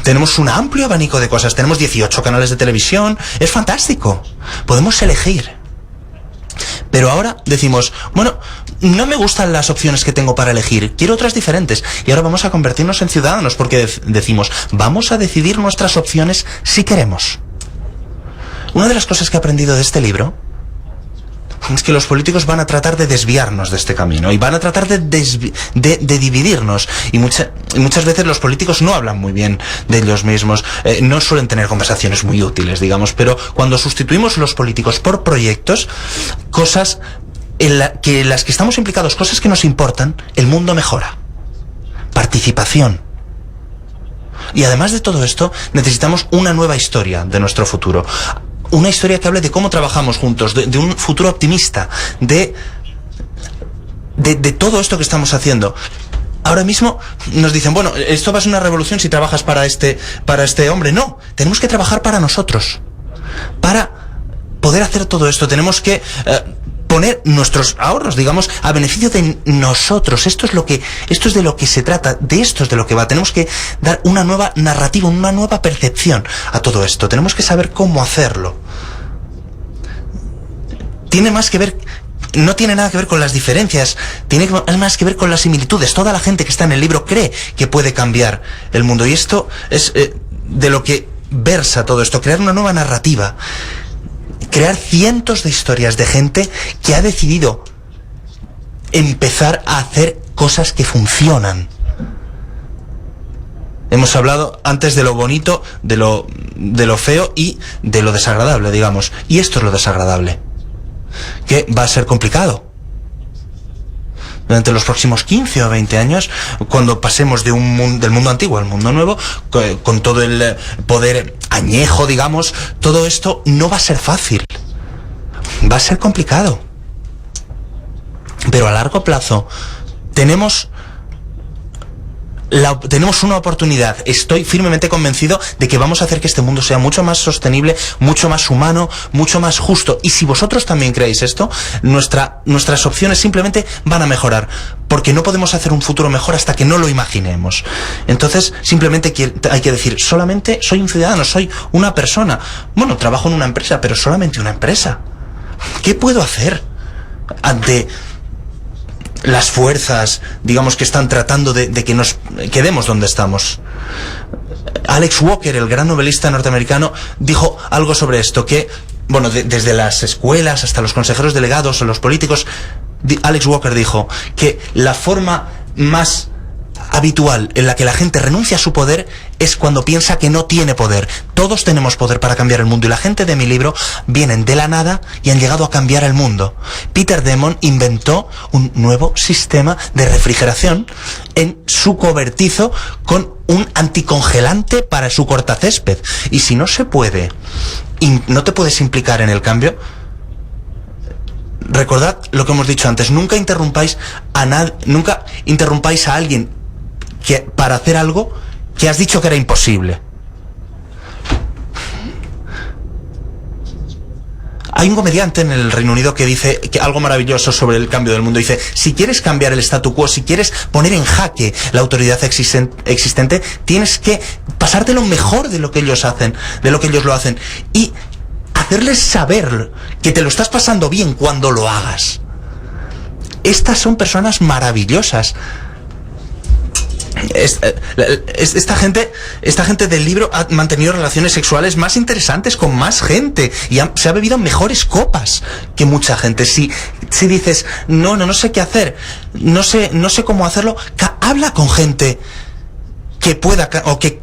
Tenemos un amplio abanico de cosas, tenemos 18 canales de televisión, es fantástico, podemos elegir. Pero ahora decimos, bueno, no me gustan las opciones que tengo para elegir, quiero otras diferentes. Y ahora vamos a convertirnos en ciudadanos porque decimos, vamos a decidir nuestras opciones si queremos. Una de las cosas que he aprendido de este libro es que los políticos van a tratar de desviarnos de este camino y van a tratar de dividirnos. Y muchas veces los políticos no hablan muy bien de ellos mismos, no suelen tener conversaciones muy útiles, digamos, pero cuando sustituimos los políticos por proyectos, cosas en las que estamos implicados, cosas que nos importan, el mundo mejora. Participación. Y además de todo esto, necesitamos una nueva historia de nuestro futuro. Una historia que hable de cómo trabajamos juntos, de un futuro optimista, de todo esto que estamos haciendo. Ahora mismo nos dicen, bueno, esto va a ser una revolución si trabajas para este hombre. No, tenemos que trabajar para nosotros. Para poder hacer todo esto tenemos que poner nuestros ahorros, digamos, a beneficio de nosotros. Esto es de lo que se trata, de esto es de lo que va. Tenemos que dar una nueva narrativa, una nueva percepción a todo esto. Tenemos que saber cómo hacerlo. No tiene nada que ver con las diferencias, tiene más que ver con las similitudes. Toda la gente que está en el libro cree que puede cambiar el mundo. Y esto es de lo que versa todo esto, crear una nueva narrativa. Crear cientos de historias de gente que ha decidido empezar a hacer cosas que funcionan. Hemos hablado antes de lo bonito, de lo feo y de lo desagradable, digamos. Y esto es lo desagradable, que va a ser complicado. durante los próximos 15 o 20 años, cuando pasemos del mundo antiguo al mundo nuevo, con todo el poder añejo, digamos, todo esto no va a ser fácil. Va a ser complicado. Pero a largo plazo tenemos una oportunidad. Estoy firmemente convencido de que vamos a hacer que este mundo sea mucho más sostenible, mucho más humano, mucho más justo. Y si vosotros también creéis esto, nuestras opciones simplemente van a mejorar, porque no podemos hacer un futuro mejor hasta que no lo imaginemos. Entonces, simplemente hay que decir, solamente soy un ciudadano, soy una persona. Bueno, trabajo en una empresa, pero solamente una empresa. ¿Qué puedo hacer ante las fuerzas, digamos, que están tratando de que nos quedemos donde estamos? Alex Walker, el gran novelista norteamericano, dijo algo sobre esto, que, bueno, desde las escuelas hasta los consejeros delegados o los políticos, Alex Walker dijo que la forma más habitual en la que la gente renuncia a su poder es cuando piensa que no tiene poder. Todos tenemos poder para cambiar el mundo, y la gente de mi libro vienen de la nada y han llegado a cambiar el mundo. Peter Demon inventó un nuevo sistema de refrigeración en su cobertizo con un anticongelante para su cortacésped. Y si no se puede, no te puedes implicar en el cambio, recordad lo que hemos dicho antes: nunca interrumpáis a alguien para hacer algo que has dicho que era imposible. Hay un comediante en el Reino Unido que dice algo maravilloso sobre el cambio del mundo. Dice, si quieres cambiar el statu quo, si quieres poner en jaque la autoridad existente, tienes que pasártelo mejor de lo que ellos hacen, de lo que ellos lo hacen, y hacerles saber que te lo estás pasando bien cuando lo hagas. Estas son personas maravillosas. Esta gente del libro ha mantenido relaciones sexuales más interesantes con más gente y se ha bebido mejores copas que mucha gente. Si dices, no sé qué hacer, no sé cómo hacerlo, habla con gente que pueda, o que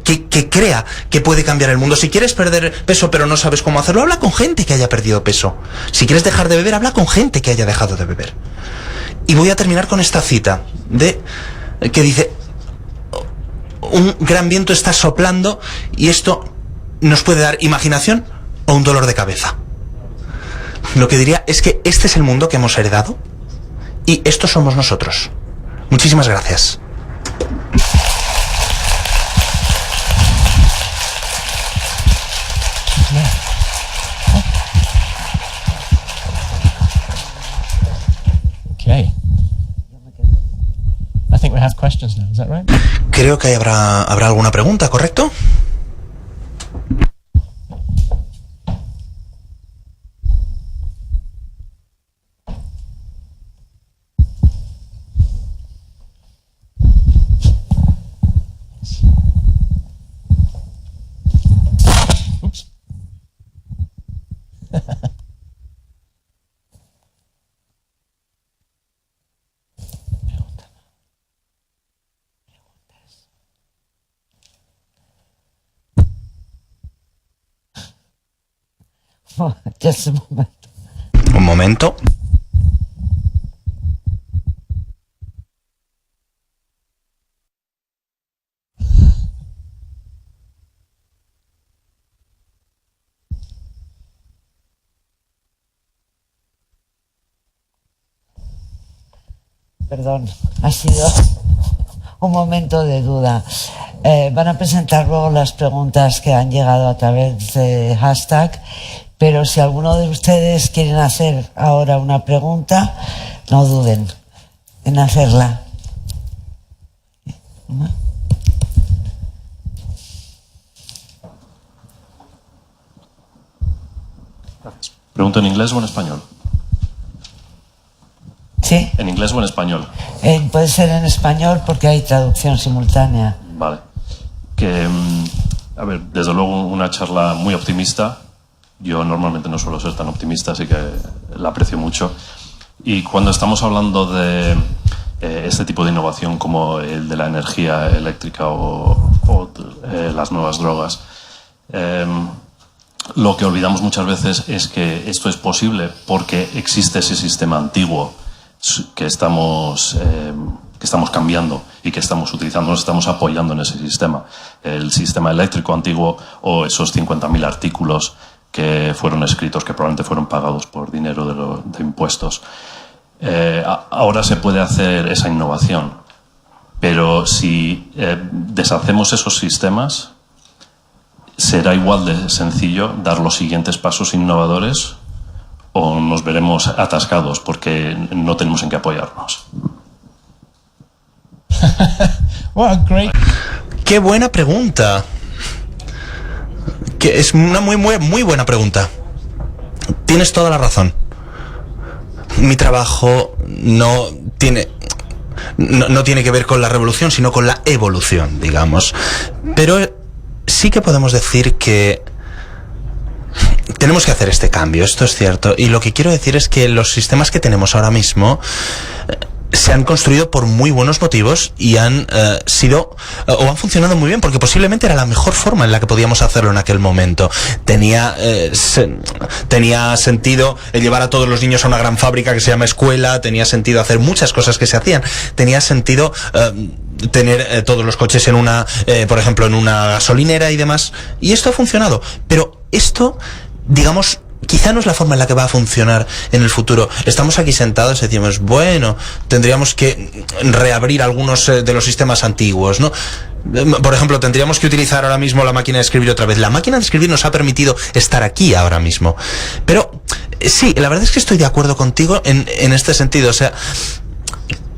crea que puede cambiar el mundo. Si quieres perder peso pero no sabes cómo hacerlo, habla con gente que haya perdido peso. Si quieres dejar de beber, habla con gente que haya dejado de beber. Y voy a terminar con esta cita que dice: un gran viento está soplando y esto nos puede dar imaginación o un dolor de cabeza. Lo que diría es que este es el mundo que hemos heredado y estos somos nosotros. Muchísimas gracias. Okay. I think we have questions now, is that right? Creo que habrá alguna pregunta, ¿correcto? Oops. Just a moment. Un momento. Perdón, ha sido un momento de duda. Van a presentar luego las preguntas que han llegado a través de hashtag, pero si alguno de ustedes quieren hacer ahora una pregunta, no duden en hacerla. ¿Pregunto en inglés o en español? ¿Sí? ¿En inglés o en español? Puede ser en español porque hay traducción simultánea. Vale. A ver, desde luego una charla muy optimista. Yo normalmente no suelo ser tan optimista, así que la aprecio mucho. Y cuando estamos hablando de este tipo de innovación como el de la energía eléctrica o las nuevas drogas, lo que olvidamos muchas veces es que esto es posible porque existe ese sistema antiguo que estamos cambiando y que estamos utilizando, nos estamos apoyando en ese sistema. El sistema eléctrico antiguo o esos 50.000 artículos que fueron escritos, que probablemente fueron pagados por dinero de impuestos. Ahora se puede hacer esa innovación, pero si deshacemos esos sistemas, será igual de sencillo dar los siguientes pasos innovadores o nos veremos atascados porque no tenemos en qué apoyarnos. What a great... Qué buena pregunta. Que es una muy buena pregunta. Tienes toda la razón. Mi trabajo no tiene que ver con la revolución, sino con la evolución, digamos. Pero sí que podemos decir que tenemos que hacer este cambio, esto es cierto. Y lo que quiero decir es que los sistemas que tenemos ahora mismo se han construido por muy buenos motivos y han han funcionado muy bien, porque posiblemente era la mejor forma en la que podíamos hacerlo en aquel momento. Tenía sentido llevar a todos los niños a una gran fábrica que se llama escuela, tenía sentido hacer muchas cosas que se hacían, tenía sentido tener todos los coches en por ejemplo, en una gasolinera y demás, y esto ha funcionado. Pero esto, digamos, quizá no es la forma en la que va a funcionar en el futuro. Estamos aquí sentados y decimos, bueno, tendríamos que reabrir algunos de los sistemas antiguos, ¿no? Por ejemplo, tendríamos que utilizar ahora mismo la máquina de escribir otra vez. La máquina de escribir nos ha permitido estar aquí ahora mismo. Pero sí, la verdad es que estoy de acuerdo contigo en este sentido. O sea,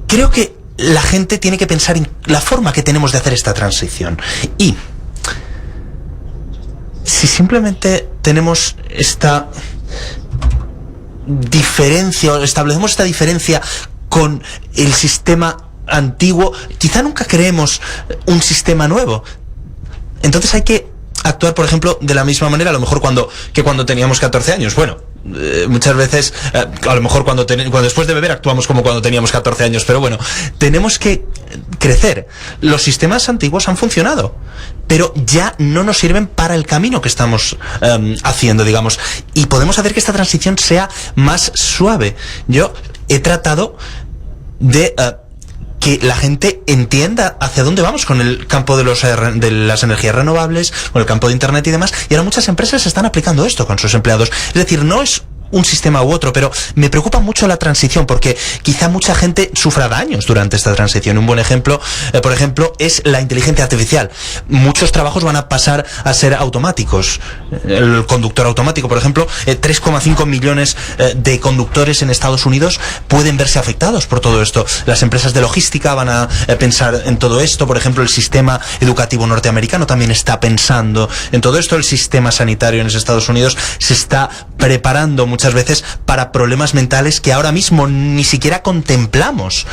creo que la gente tiene que pensar en la forma que tenemos de hacer esta transición. Y si simplemente tenemos esta diferencia, o establecemos esta diferencia con el sistema antiguo, quizá nunca creemos un sistema nuevo. Entonces hay que actuar, por ejemplo, de la misma manera, a lo mejor cuando teníamos 14 años. Bueno, muchas veces, a lo mejor cuando después de beber actuamos como cuando teníamos 14 años, pero bueno, tenemos que crecer. Los sistemas antiguos han funcionado, pero ya no nos sirven para el camino que estamos haciendo, digamos, y podemos hacer que esta transición sea más suave. Yo he tratado de que la gente entienda hacia dónde vamos con el campo de las energías renovables, con el campo de Internet y demás, y ahora muchas empresas están aplicando esto con sus empleados. Es decir, no es un sistema u otro, pero me preocupa mucho la transición, porque quizá mucha gente sufra daños durante esta transición. Un buen ejemplo, por ejemplo, es la inteligencia artificial. Muchos trabajos van a pasar a ser automáticos. El conductor automático, por ejemplo, 3,5 millones de conductores en Estados Unidos pueden verse afectados por todo esto. Las empresas de logística van a pensar en todo esto. Por ejemplo, el sistema educativo norteamericano también está pensando en todo esto. El sistema sanitario en los Estados Unidos se está preparando muchas veces para problemas mentales que ahora mismo ni siquiera contemplamos.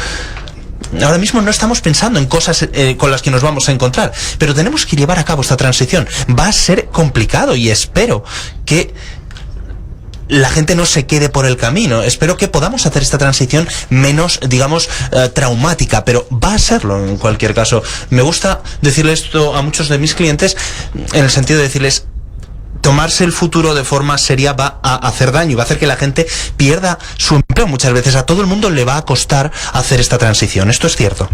Ahora mismo no estamos pensando en cosas con las que nos vamos a encontrar, pero tenemos que llevar a cabo esta transición. Va a ser complicado y espero que la gente no se quede por el camino. Espero que podamos hacer esta transición menos, digamos, traumática, pero va a serlo en cualquier caso. Me gusta decirle esto a muchos de mis clientes en el sentido de decirles: tomarse el futuro de forma seria va a hacer daño y va a hacer que la gente pierda su empleo. Muchas veces a todo el mundo le va a costar hacer esta transición. Esto es cierto.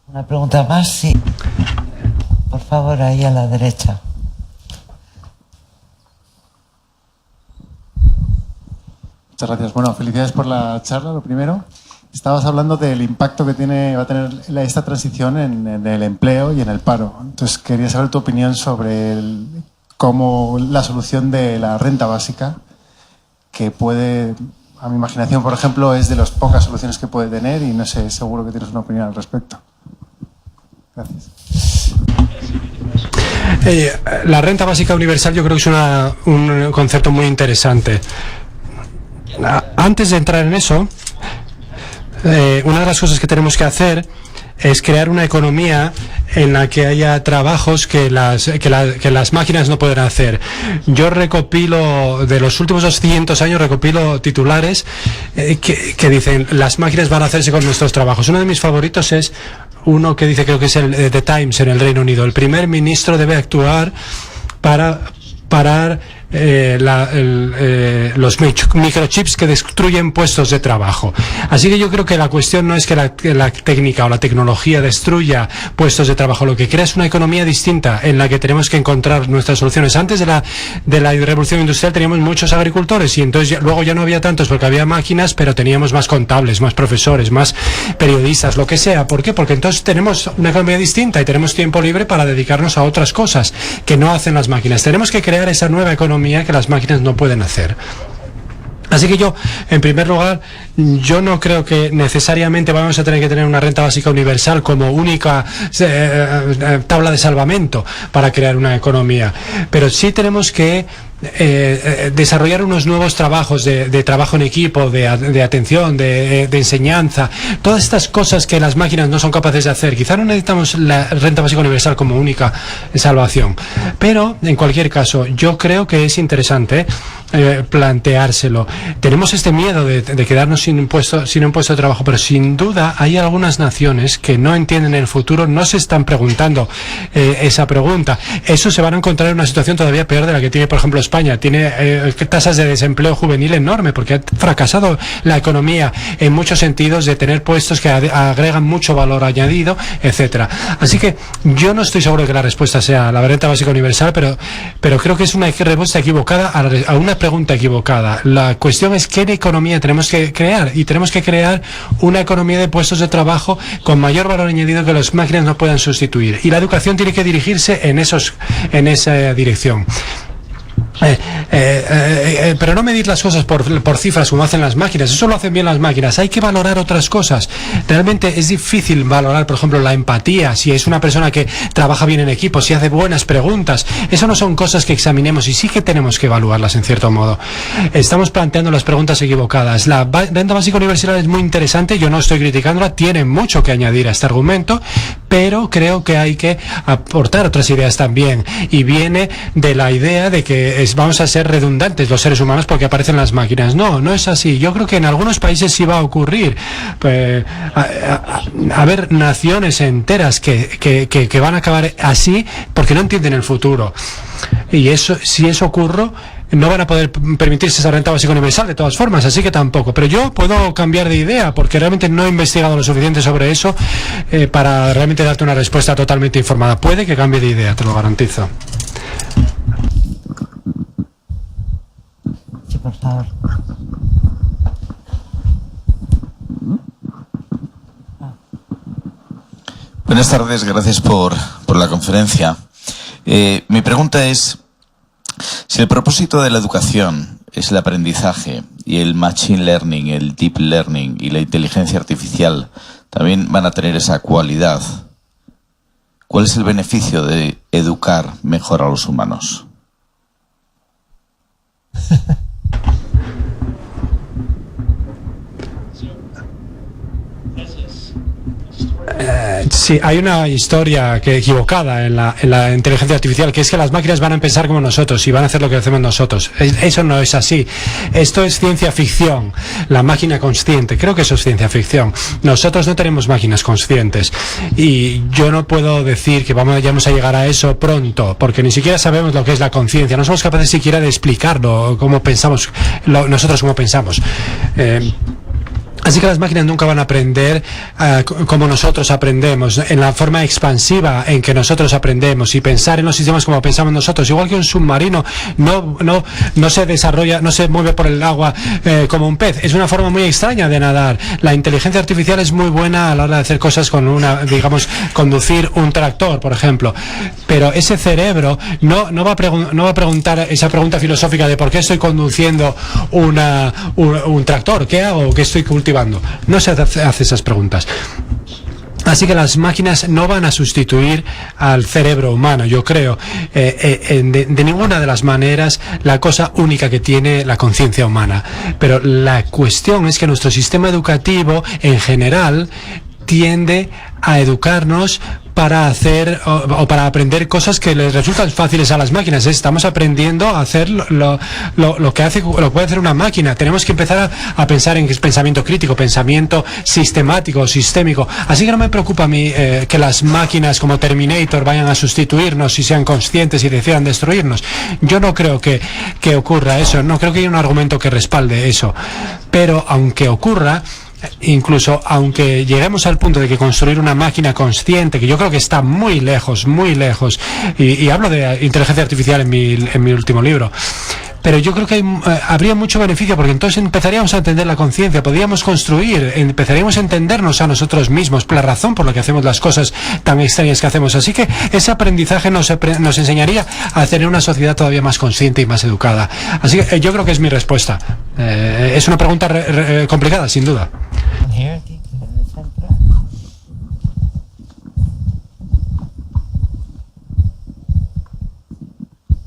Una pregunta más, sí. Por favor, ahí a la derecha. Muchas gracias. Bueno, felicidades por la charla, lo primero. Estabas hablando del impacto que va a tener esta transición en el empleo y en el paro. Entonces, quería saber tu opinión sobre cómo la solución de la renta básica, que puede, a mi imaginación, por ejemplo, es de las pocas soluciones que puede tener, y no sé, seguro que tienes una opinión al respecto. Gracias. La renta básica universal yo creo que es un concepto muy interesante. Antes de entrar en eso, una de las cosas que tenemos que hacer es crear una economía en la que haya trabajos que las máquinas no pueden hacer. Yo recopilo, de los últimos 200 años, recopilo titulares que dicen: las máquinas van a hacerse con nuestros trabajos. Uno de mis favoritos es uno que dice, creo que es el The Times en el Reino Unido: el primer ministro debe actuar para parar los microchips que destruyen puestos de trabajo. Así que yo creo que la cuestión no es que la técnica o la tecnología destruya puestos de trabajo, lo que crea es una economía distinta en la que tenemos que encontrar nuestras soluciones. Antes de la revolución industrial teníamos muchos agricultores y entonces luego ya no había tantos porque había máquinas, pero teníamos más contables, más profesores, más periodistas, lo que sea. ¿Por qué? Porque entonces tenemos una economía distinta y tenemos tiempo libre para dedicarnos a otras cosas que no hacen las máquinas. Tenemos que crear esa nueva economía que las máquinas no pueden hacer. Así que yo, en primer lugar, yo no creo que necesariamente vamos a tener que tener una renta básica universal como única tabla de salvamento para crear una economía, pero sí tenemos que desarrollar unos nuevos trabajos de trabajo en equipo, de atención, de enseñanza, todas estas cosas que las máquinas no son capaces de hacer. Quizá no necesitamos la renta básica universal como única salvación, pero en cualquier caso yo creo que es interesante planteárselo. Tenemos este miedo de quedarnos sin un puesto de trabajo, pero sin duda hay algunas naciones que no entienden el futuro, no se están preguntando esa pregunta. Eso se van a encontrar en una situación todavía peor de la que tiene, por ejemplo, España. Tiene tasas de desempleo juvenil enorme porque ha fracasado la economía en muchos sentidos de tener puestos que agregan mucho valor añadido, etcétera. Así que yo no estoy seguro de que la respuesta sea la renta básica universal, pero creo que es una respuesta equivocada a una pregunta equivocada. La cuestión es qué economía tenemos que crear, y tenemos que crear una economía de puestos de trabajo con mayor valor añadido que las máquinas no puedan sustituir, y la educación tiene que dirigirse en esa dirección. Pero no medir las cosas por cifras como hacen las máquinas. Eso lo hacen bien las máquinas. Hay que valorar otras cosas. Realmente es difícil valorar, por ejemplo, la empatía, si es una persona que trabaja bien en equipo, si hace buenas preguntas. Eso no son cosas que examinemos y sí que tenemos que evaluarlas en cierto modo. Estamos planteando las preguntas equivocadas. La renta básica universal es muy interesante, yo no estoy criticándola, tiene mucho que añadir a este argumento, pero creo que hay que aportar otras ideas también, y viene de la idea de que vamos a ser redundantes los seres humanos porque aparecen las máquinas. No es así. Yo creo que en algunos países sí va a ocurrir. Haber naciones enteras que van a acabar así porque no entienden el futuro. Y eso, si eso ocurre, no van a poder permitirse esa renta básica universal de todas formas, así que tampoco. Pero yo puedo cambiar de idea porque realmente no he investigado lo suficiente sobre eso para realmente darte una respuesta totalmente informada. Puede que cambie de idea, te lo garantizo. Sí, por favor. Buenas tardes, gracias por la conferencia. Mi pregunta es, si el propósito de la educación es el aprendizaje y el machine learning, el deep learning y la inteligencia artificial también van a tener esa cualidad, ¿cuál es el beneficio de educar mejor a los humanos? Sí, hay una historia equivocada en la inteligencia artificial, que es que las máquinas van a pensar como nosotros y van a hacer lo que hacemos nosotros. Eso no es así. Esto es ciencia ficción. La máquina consciente, creo que eso es ciencia ficción. Nosotros no tenemos máquinas conscientes y yo no puedo decir que vamos a llegar a eso pronto, porque ni siquiera sabemos lo que es la conciencia. No somos capaces siquiera de explicarlo, cómo pensamos, nosotros cómo pensamos. Así que las máquinas nunca van a aprender como nosotros aprendemos, en la forma expansiva en que nosotros aprendemos, y pensar en los sistemas como pensamos nosotros. Igual que un submarino no se desarrolla, no se mueve por el agua como un pez. Es una forma muy extraña de nadar. La inteligencia artificial es muy buena a la hora de hacer cosas con conducir un tractor, por ejemplo. Pero ese cerebro no va a preguntar esa pregunta filosófica de por qué estoy conduciendo un tractor, qué hago, qué estoy cultivando. No se hace esas preguntas. Así que las máquinas no van a sustituir al cerebro humano, yo creo, de ninguna de las maneras, la cosa única que tiene la conciencia humana. Pero la cuestión es que nuestro sistema educativo, en general, tiende a educarnos para hacer o para aprender cosas que les resultan fáciles a las máquinas. Estamos aprendiendo a hacer lo que puede hacer una máquina. Tenemos que empezar a pensar en pensamiento crítico, pensamiento sistemático o sistémico. Así que no me preocupa a mí que las máquinas como Terminator vayan a sustituirnos y sean conscientes y decidan destruirnos. Yo no creo que ocurra eso, no creo que haya un argumento que respalde eso. Pero aunque ocurra, incluso aunque lleguemos al punto de que construir una máquina consciente, que yo creo que está muy lejos, y hablo de inteligencia artificial en mi último libro, pero yo creo que habría mucho beneficio, porque entonces empezaríamos a entender la conciencia, podríamos construir, empezaríamos a entendernos a nosotros mismos, la razón por la que hacemos las cosas tan extrañas que hacemos. Así que ese aprendizaje nos enseñaría a tener una sociedad todavía más consciente y más educada. Así que yo creo que es mi respuesta. Es una pregunta complicada, sin duda.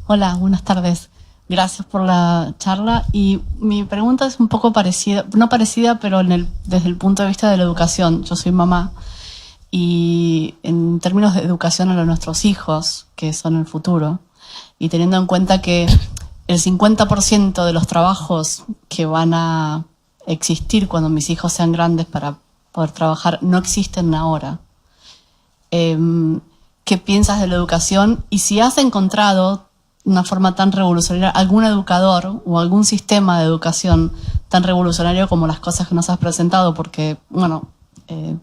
Hola, buenas tardes. Gracias por la charla. Y mi pregunta es un poco parecida, no parecida, pero desde el punto de vista de la educación. Yo soy mamá y en términos de educación a nuestros hijos, que son el futuro, y teniendo en cuenta que el 50% de los trabajos que van a existir cuando mis hijos sean grandes para poder trabajar no existen ahora. ¿Qué piensas de la educación? Y si has encontrado una forma tan revolucionaria, algún educador o algún sistema de educación tan revolucionario como las cosas que nos has presentado, porque, en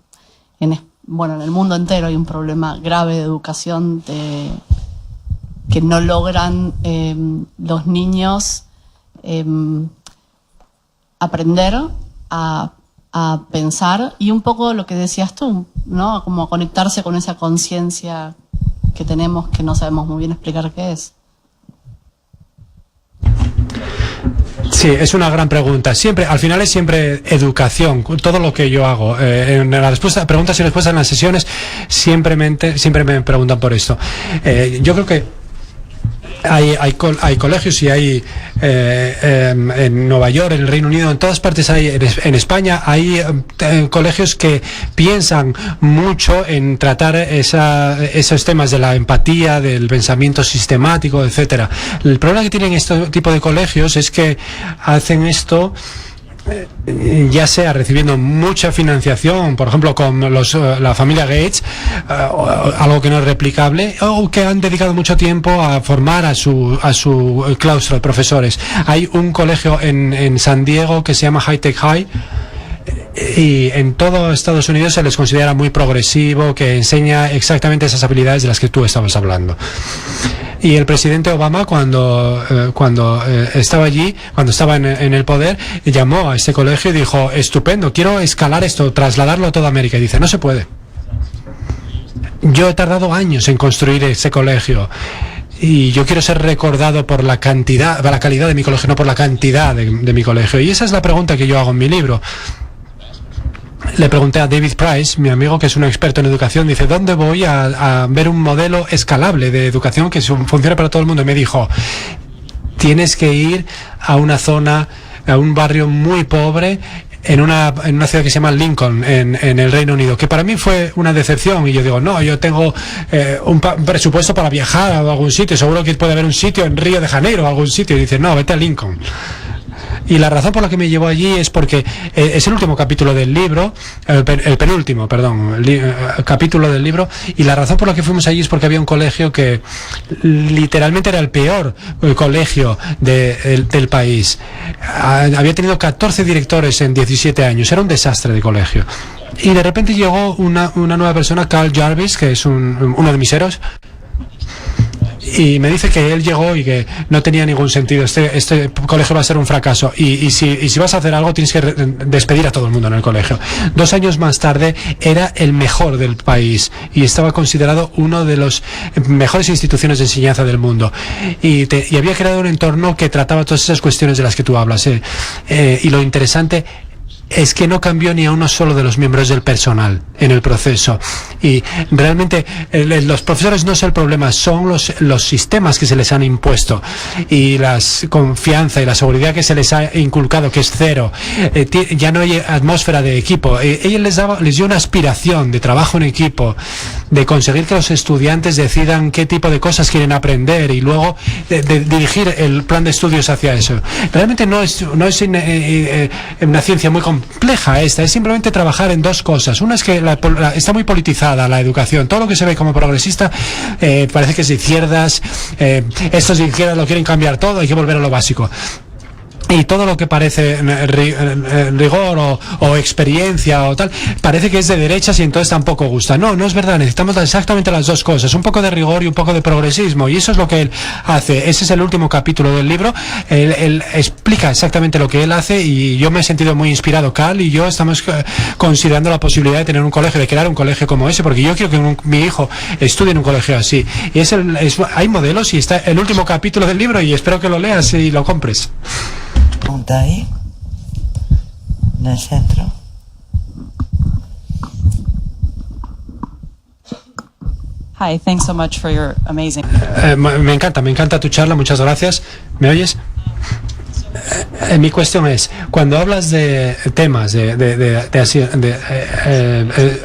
el mundo entero hay un problema grave de educación que no logran los niños aprender a pensar, y un poco lo que decías tú, ¿no? Como conectarse con esa conciencia que tenemos, que no sabemos muy bien explicar qué es. Sí, es una gran pregunta. Al final es siempre educación, todo lo que yo hago. En la preguntas y respuestas en las sesiones siempre me preguntan por esto. Yo creo que hay colegios y hay en Nueva York, en el Reino Unido, en todas partes hay, en España hay colegios que piensan mucho en tratar esos temas de la empatía, del pensamiento sistemático, etcétera. El problema que tienen este tipo de colegios es que hacen esto ya sea recibiendo mucha financiación, por ejemplo con la familia Gates, algo que no es replicable, o que han dedicado mucho tiempo a formar a su claustro de profesores. Hay un colegio en San Diego que se llama High Tech High, y en todo Estados Unidos se les considera muy progresivo, que enseña exactamente esas habilidades de las que tú estabas hablando. Y el presidente Obama, cuando estaba allí, cuando estaba en el poder, llamó a este colegio y dijo: estupendo, quiero escalar esto, trasladarlo a toda América. Y dice: no se puede. Yo he tardado años en construir ese colegio, y yo quiero ser recordado por la calidad de mi colegio, no por la cantidad de mi colegio. Y esa es la pregunta que yo hago en mi libro. Le pregunté a David Price, mi amigo, que es un experto en educación, dice: ¿dónde voy a ver un modelo escalable de educación que funcione para todo el mundo? Y me dijo: tienes que ir a una zona, a un barrio muy pobre, en una ciudad que se llama Lincoln, en el Reino Unido, que para mí fue una decepción. Y yo digo: no, yo tengo un presupuesto para viajar a algún sitio, seguro que puede haber un sitio en Río de Janeiro o algún sitio. Y dice: no, vete a Lincoln. Y la razón por la que me llevó allí es porque es el último capítulo del libro, el penúltimo, perdón, capítulo del libro, y la razón por la que fuimos allí es porque había un colegio que literalmente era el peor colegio del país. Había tenido 14 directores en 17 años, era un desastre de colegio. Y de repente llegó una nueva persona, Carl Jarvis, que es uno de mis héroes, y me dice que él llegó y que no tenía ningún sentido, este colegio va a ser un fracaso, y si vas a hacer algo tienes que despedir a todo el mundo en el colegio. 2 años más tarde era el mejor del país y estaba considerado uno de los mejores instituciones de enseñanza del mundo, y había creado un entorno que trataba todas esas cuestiones de las que tú hablas, y lo interesante es que no cambió ni a uno solo de los miembros del personal en el proceso. Y realmente los profesores no es el problema, son los sistemas que se les han impuesto y la confianza y la seguridad que se les ha inculcado, que es cero. Ya no hay atmósfera de equipo. Ella les dio una aspiración de trabajo en equipo, de conseguir que los estudiantes decidan qué tipo de cosas quieren aprender y luego de dirigir el plan de estudios hacia eso. Realmente no es una ciencia muy compleja esta, es simplemente trabajar en dos cosas. Una es que está muy politizada la educación. Todo lo que se ve como progresista parece que es de izquierdas, estos de izquierdas lo quieren cambiar todo, hay que volver a lo básico. Y todo lo que parece rigor o experiencia o tal, parece que es de derechas y entonces tampoco gusta. No es verdad, necesitamos exactamente las dos cosas, un poco de rigor y un poco de progresismo, y eso es lo que él hace. Ese es el último capítulo del libro. Él explica exactamente lo que él hace y yo me he sentido muy inspirado. Cal y yo estamos considerando la posibilidad de tener un colegio, de crear un colegio como ese, porque yo quiero que mi hijo estudie en un colegio así. Y hay modelos y está el último capítulo del libro y espero que lo leas y lo compres. Pregunta ahí, en el centro. Hi, thanks so much for your amazing... Me encanta tu charla, muchas gracias. ¿Me oyes? Mi cuestión es, cuando hablas de temas de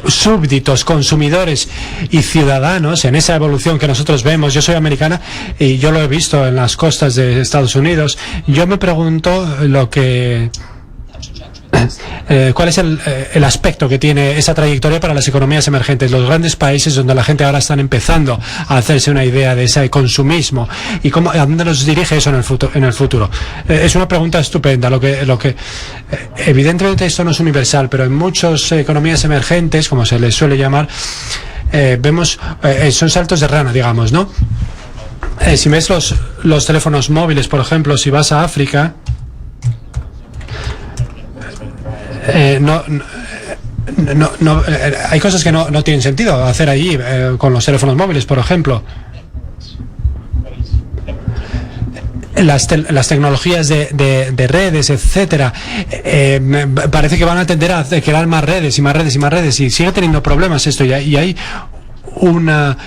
súbditos, consumidores y ciudadanos, en esa evolución que nosotros vemos, yo soy americana y yo lo he visto en las costas de Estados Unidos, yo me pregunto ¿cuál es el aspecto que tiene esa trayectoria para las economías emergentes, los grandes países donde la gente ahora están empezando a hacerse una idea de ese consumismo y a dónde nos dirige eso en el futuro? Es una pregunta estupenda. Lo que evidentemente esto no es universal, pero en muchas economías emergentes, como se les suele llamar, vemos son saltos de rana, digamos, ¿no? Si ves los teléfonos móviles, por ejemplo, si vas a África, hay cosas que no tienen sentido hacer allí con los teléfonos móviles, por ejemplo. Las tecnologías de redes, etcétera, parece que van a tender a crear más redes y más redes y más redes, y sigue teniendo problemas esto, y hay una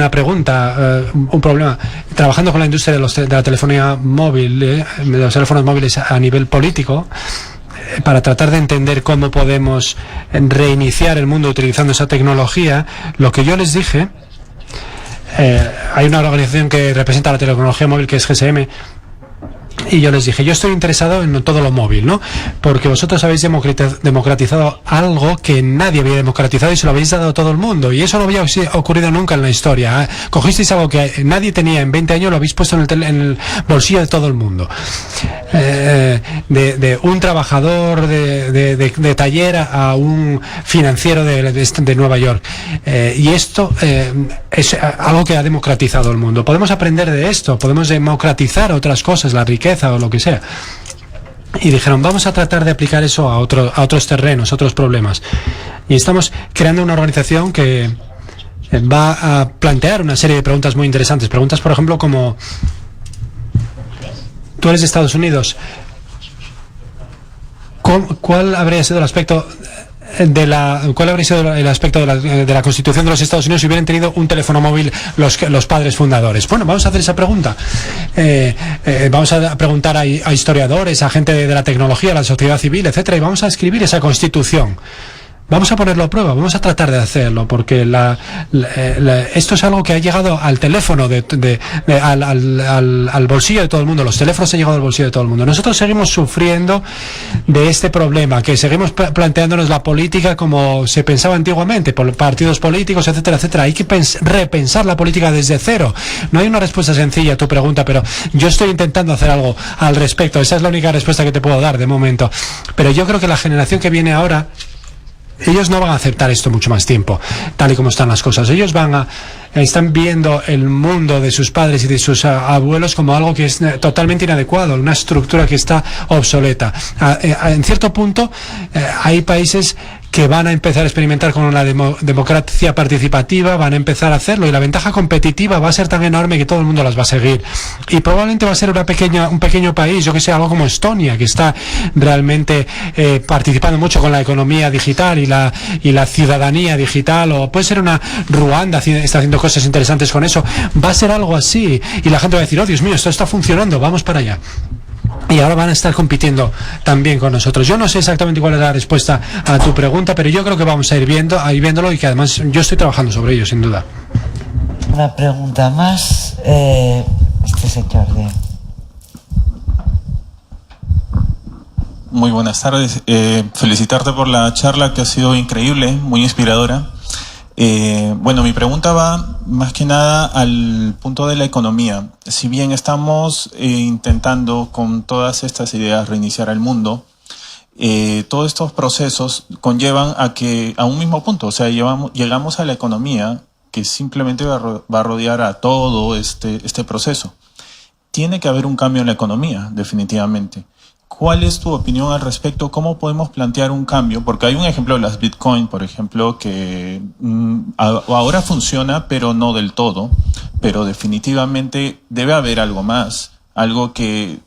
pregunta, un problema trabajando con la industria de la telefonía móvil, de los teléfonos móviles a nivel político, para tratar de entender cómo podemos reiniciar el mundo utilizando esa tecnología. Lo que yo les dije, hay una organización que representa la tecnología móvil que es GSM, y yo les dije, yo estoy interesado en todo lo móvil, ¿no? Porque vosotros habéis democratizado algo que nadie había democratizado y se lo habéis dado a todo el mundo, y eso no había ocurrido nunca en la historia. Cogisteis algo que nadie tenía en 20 años, lo habéis puesto en el bolsillo de todo el mundo. De un trabajador de taller a un financiero de Nueva York. Y esto es algo que ha democratizado el mundo. Podemos aprender de esto, podemos democratizar otras cosas, la riqueza o lo que sea. Y dijeron, vamos a tratar de aplicar eso a otros terrenos, otros problemas. Y estamos creando una organización que va a plantear una serie de preguntas muy interesantes. Preguntas, por ejemplo, como: tú eres de Estados Unidos, ¿cuál habría sido el aspecto de la Constitución de los Estados Unidos si hubieran tenido un teléfono móvil los padres fundadores? Bueno, vamos a hacer esa pregunta. Vamos a preguntar a historiadores, a gente de la tecnología, a la sociedad civil, etcétera, y vamos a escribir esa Constitución. Vamos a ponerlo a prueba, vamos a tratar de hacerlo, porque esto es algo que ha llegado al teléfono, al bolsillo de todo el mundo. Los teléfonos han llegado al bolsillo de todo el mundo. Nosotros seguimos sufriendo de este problema, que seguimos planteándonos la política como se pensaba antiguamente, por partidos políticos, etcétera, etcétera. Hay que repensar la política desde cero. No hay una respuesta sencilla a tu pregunta, pero yo estoy intentando hacer algo al respecto. Esa es la única respuesta que te puedo dar de momento. Pero yo creo que la generación que viene ahora, ellos no van a aceptar esto mucho más tiempo, tal y como están las cosas. Ellos están viendo el mundo de sus padres y de sus abuelos como algo que es totalmente inadecuado, una estructura que está obsoleta. En cierto punto, hay países que van a empezar a experimentar con una democracia participativa, van a empezar a hacerlo, y la ventaja competitiva va a ser tan enorme que todo el mundo las va a seguir. Y probablemente va a ser un pequeño país, yo que sé, algo como Estonia, que está realmente participando mucho con la economía digital y la ciudadanía digital, o puede ser una Ruanda, está haciendo cosas interesantes con eso. Va a ser algo así, y la gente va a decir, oh Dios mío, esto está funcionando, vamos para allá. Y ahora van a estar compitiendo también con nosotros. Yo no sé exactamente cuál es la respuesta a tu pregunta, pero yo creo que vamos a ir viéndolo, y que además yo estoy trabajando sobre ello, sin duda. Una pregunta más. Este señor de... Muy buenas tardes. Felicitarte por la charla, que ha sido increíble, muy inspiradora. Bueno, mi pregunta va más que nada al punto de la economía. Si bien estamos intentando con todas estas ideas reiniciar el mundo, todos estos procesos conllevan a un mismo punto. O sea, llegamos a la economía, que simplemente va a rodear a todo este proceso. Tiene que haber un cambio en la economía, definitivamente. ¿Cuál es tu opinión al respecto? ¿Cómo podemos plantear un cambio? Porque hay un ejemplo de las Bitcoin, por ejemplo, que ahora funciona, pero no del todo. Pero definitivamente debe haber algo más. Algo que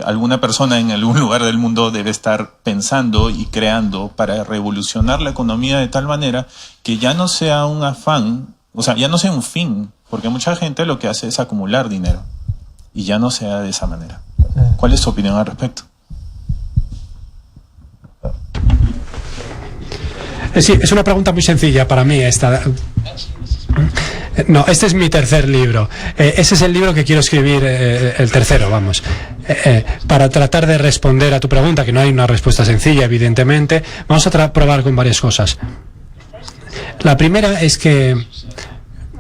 alguna persona en algún lugar del mundo debe estar pensando y creando para revolucionar la economía de tal manera que ya no sea un afán, o sea, ya no sea un fin. Porque mucha gente lo que hace es acumular dinero. Y ya no sea de esa manera. ¿Cuál es tu opinión al respecto? Sí, es una pregunta muy sencilla para mí esta. No, este es mi tercer libro. Ese es el libro que quiero escribir, el tercero, vamos. Para tratar de responder a tu pregunta, que no hay una respuesta sencilla, evidentemente, vamos a probar con varias cosas. La primera es que,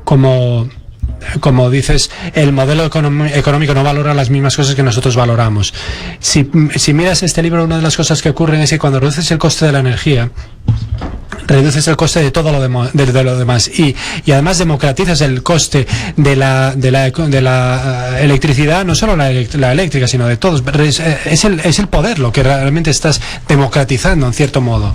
como dices, el modelo económico no valora las mismas cosas que nosotros valoramos. Si miras este libro, una de las cosas que ocurren es que cuando reduces el coste de la energía, reduces el coste de todo lo demás, y además democratizas el coste de la electricidad, no solo la eléctrica, sino de todos. Es el poder lo que realmente estás democratizando, en cierto modo.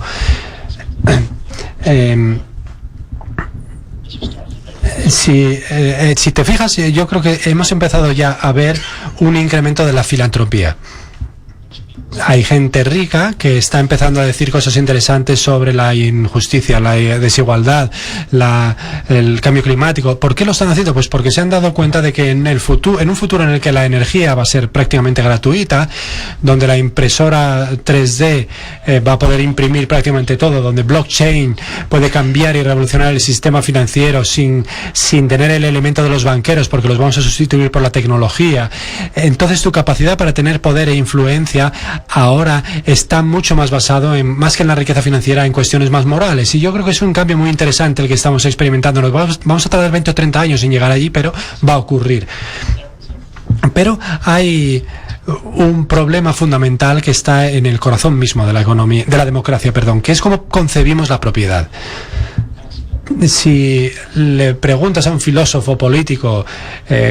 Si te fijas, yo creo que hemos empezado ya a ver un incremento de la filantropía. Hay gente rica que está empezando a decir cosas interesantes sobre la injusticia, la desigualdad, el cambio climático. ¿Por qué lo están haciendo? Pues porque se han dado cuenta de que en un futuro en el que la energía va a ser prácticamente gratuita, donde la impresora 3D va a poder imprimir prácticamente todo, donde blockchain puede cambiar y revolucionar el sistema financiero sin tener el elemento de los banqueros, porque los vamos a sustituir por la tecnología. Entonces tu capacidad para tener poder e influencia ahora está mucho más basado más que en la riqueza financiera, en cuestiones más morales. Y yo creo que es un cambio muy interesante el que estamos experimentando. Vamos a tardar 20 o 30 años en llegar allí, pero va a ocurrir. Pero hay un problema fundamental que está en el corazón mismo de la economía, de la democracia, que es cómo concebimos la propiedad. Si le preguntas a un filósofo político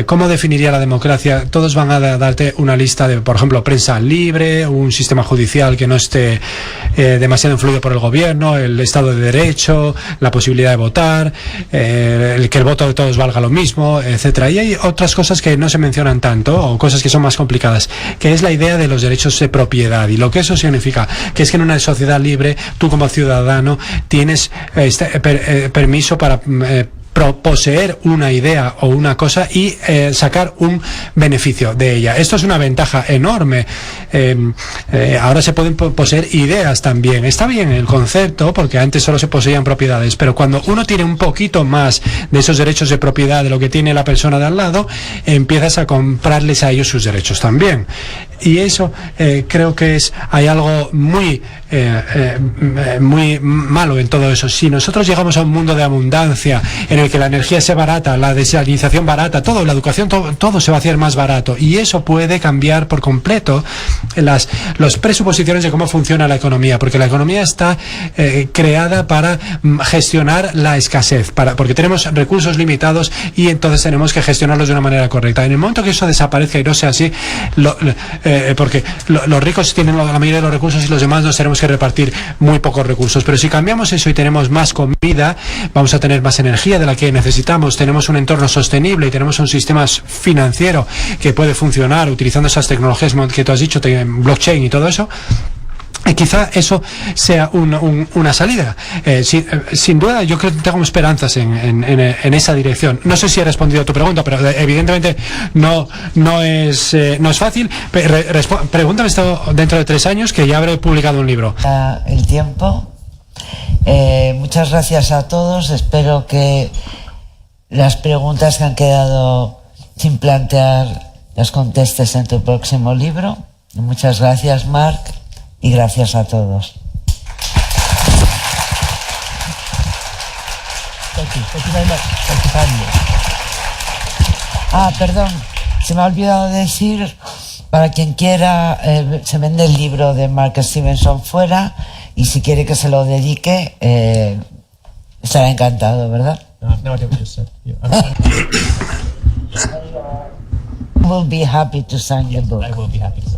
cómo definiría la democracia, todos van a darte una lista de, por ejemplo, prensa libre, un sistema judicial que no esté demasiado influido por el gobierno, el Estado de Derecho, la posibilidad de votar, que el voto de todos valga lo mismo, etcétera. Y hay otras cosas que no se mencionan tanto, o cosas que son más complicadas, que es la idea de los derechos de propiedad. Y lo que eso significa, que es que en una sociedad libre, tú como ciudadano tienes permiso para poseer una idea o una cosa y sacar un beneficio de ella. Esto es una ventaja enorme. Ahora se pueden poseer ideas también. Está bien el concepto, porque antes solo se poseían propiedades, pero cuando uno tiene un poquito más de esos derechos de propiedad de lo que tiene la persona de al lado, empiezas a comprarles a ellos sus derechos también. Y eso creo que hay algo muy malo en todo eso. Si nosotros llegamos a un mundo de abundancia en el que la energía sea barata, la desalinización barata, la educación, todo se va a hacer más barato, y eso puede cambiar por completo las presuposiciones de cómo funciona la economía, porque la economía está creada para gestionar la escasez, porque tenemos recursos limitados y entonces tenemos que gestionarlos de una manera correcta. En el momento que eso desaparezca y no sea así, porque los ricos tienen la mayoría de los recursos y los demás nos tenemos que repartir muy pocos recursos. Pero si cambiamos eso y tenemos más comida, vamos a tener más energía de la que necesitamos, tenemos un entorno sostenible y tenemos un sistema financiero que puede funcionar utilizando esas tecnologías que tú has dicho, blockchain y todo eso. Quizá eso sea una salida. Sin duda, yo creo que tengo esperanzas en esa dirección. No sé si he respondido a tu pregunta, pero evidentemente no es fácil. Pregúntame esto dentro de 3 años, que ya habré publicado un libro. El tiempo. Muchas gracias a todos. Espero que las preguntas que han quedado sin plantear las contestes en tu próximo libro. Muchas gracias, Marc. Y gracias a todos. Perdón, se me ha olvidado decir, para quien quiera, se vende el libro de Mark Stevenson fuera, y si quiere que se lo dedique, estará encantado, ¿verdad? Will be happy to sign your book. I will be happy to sign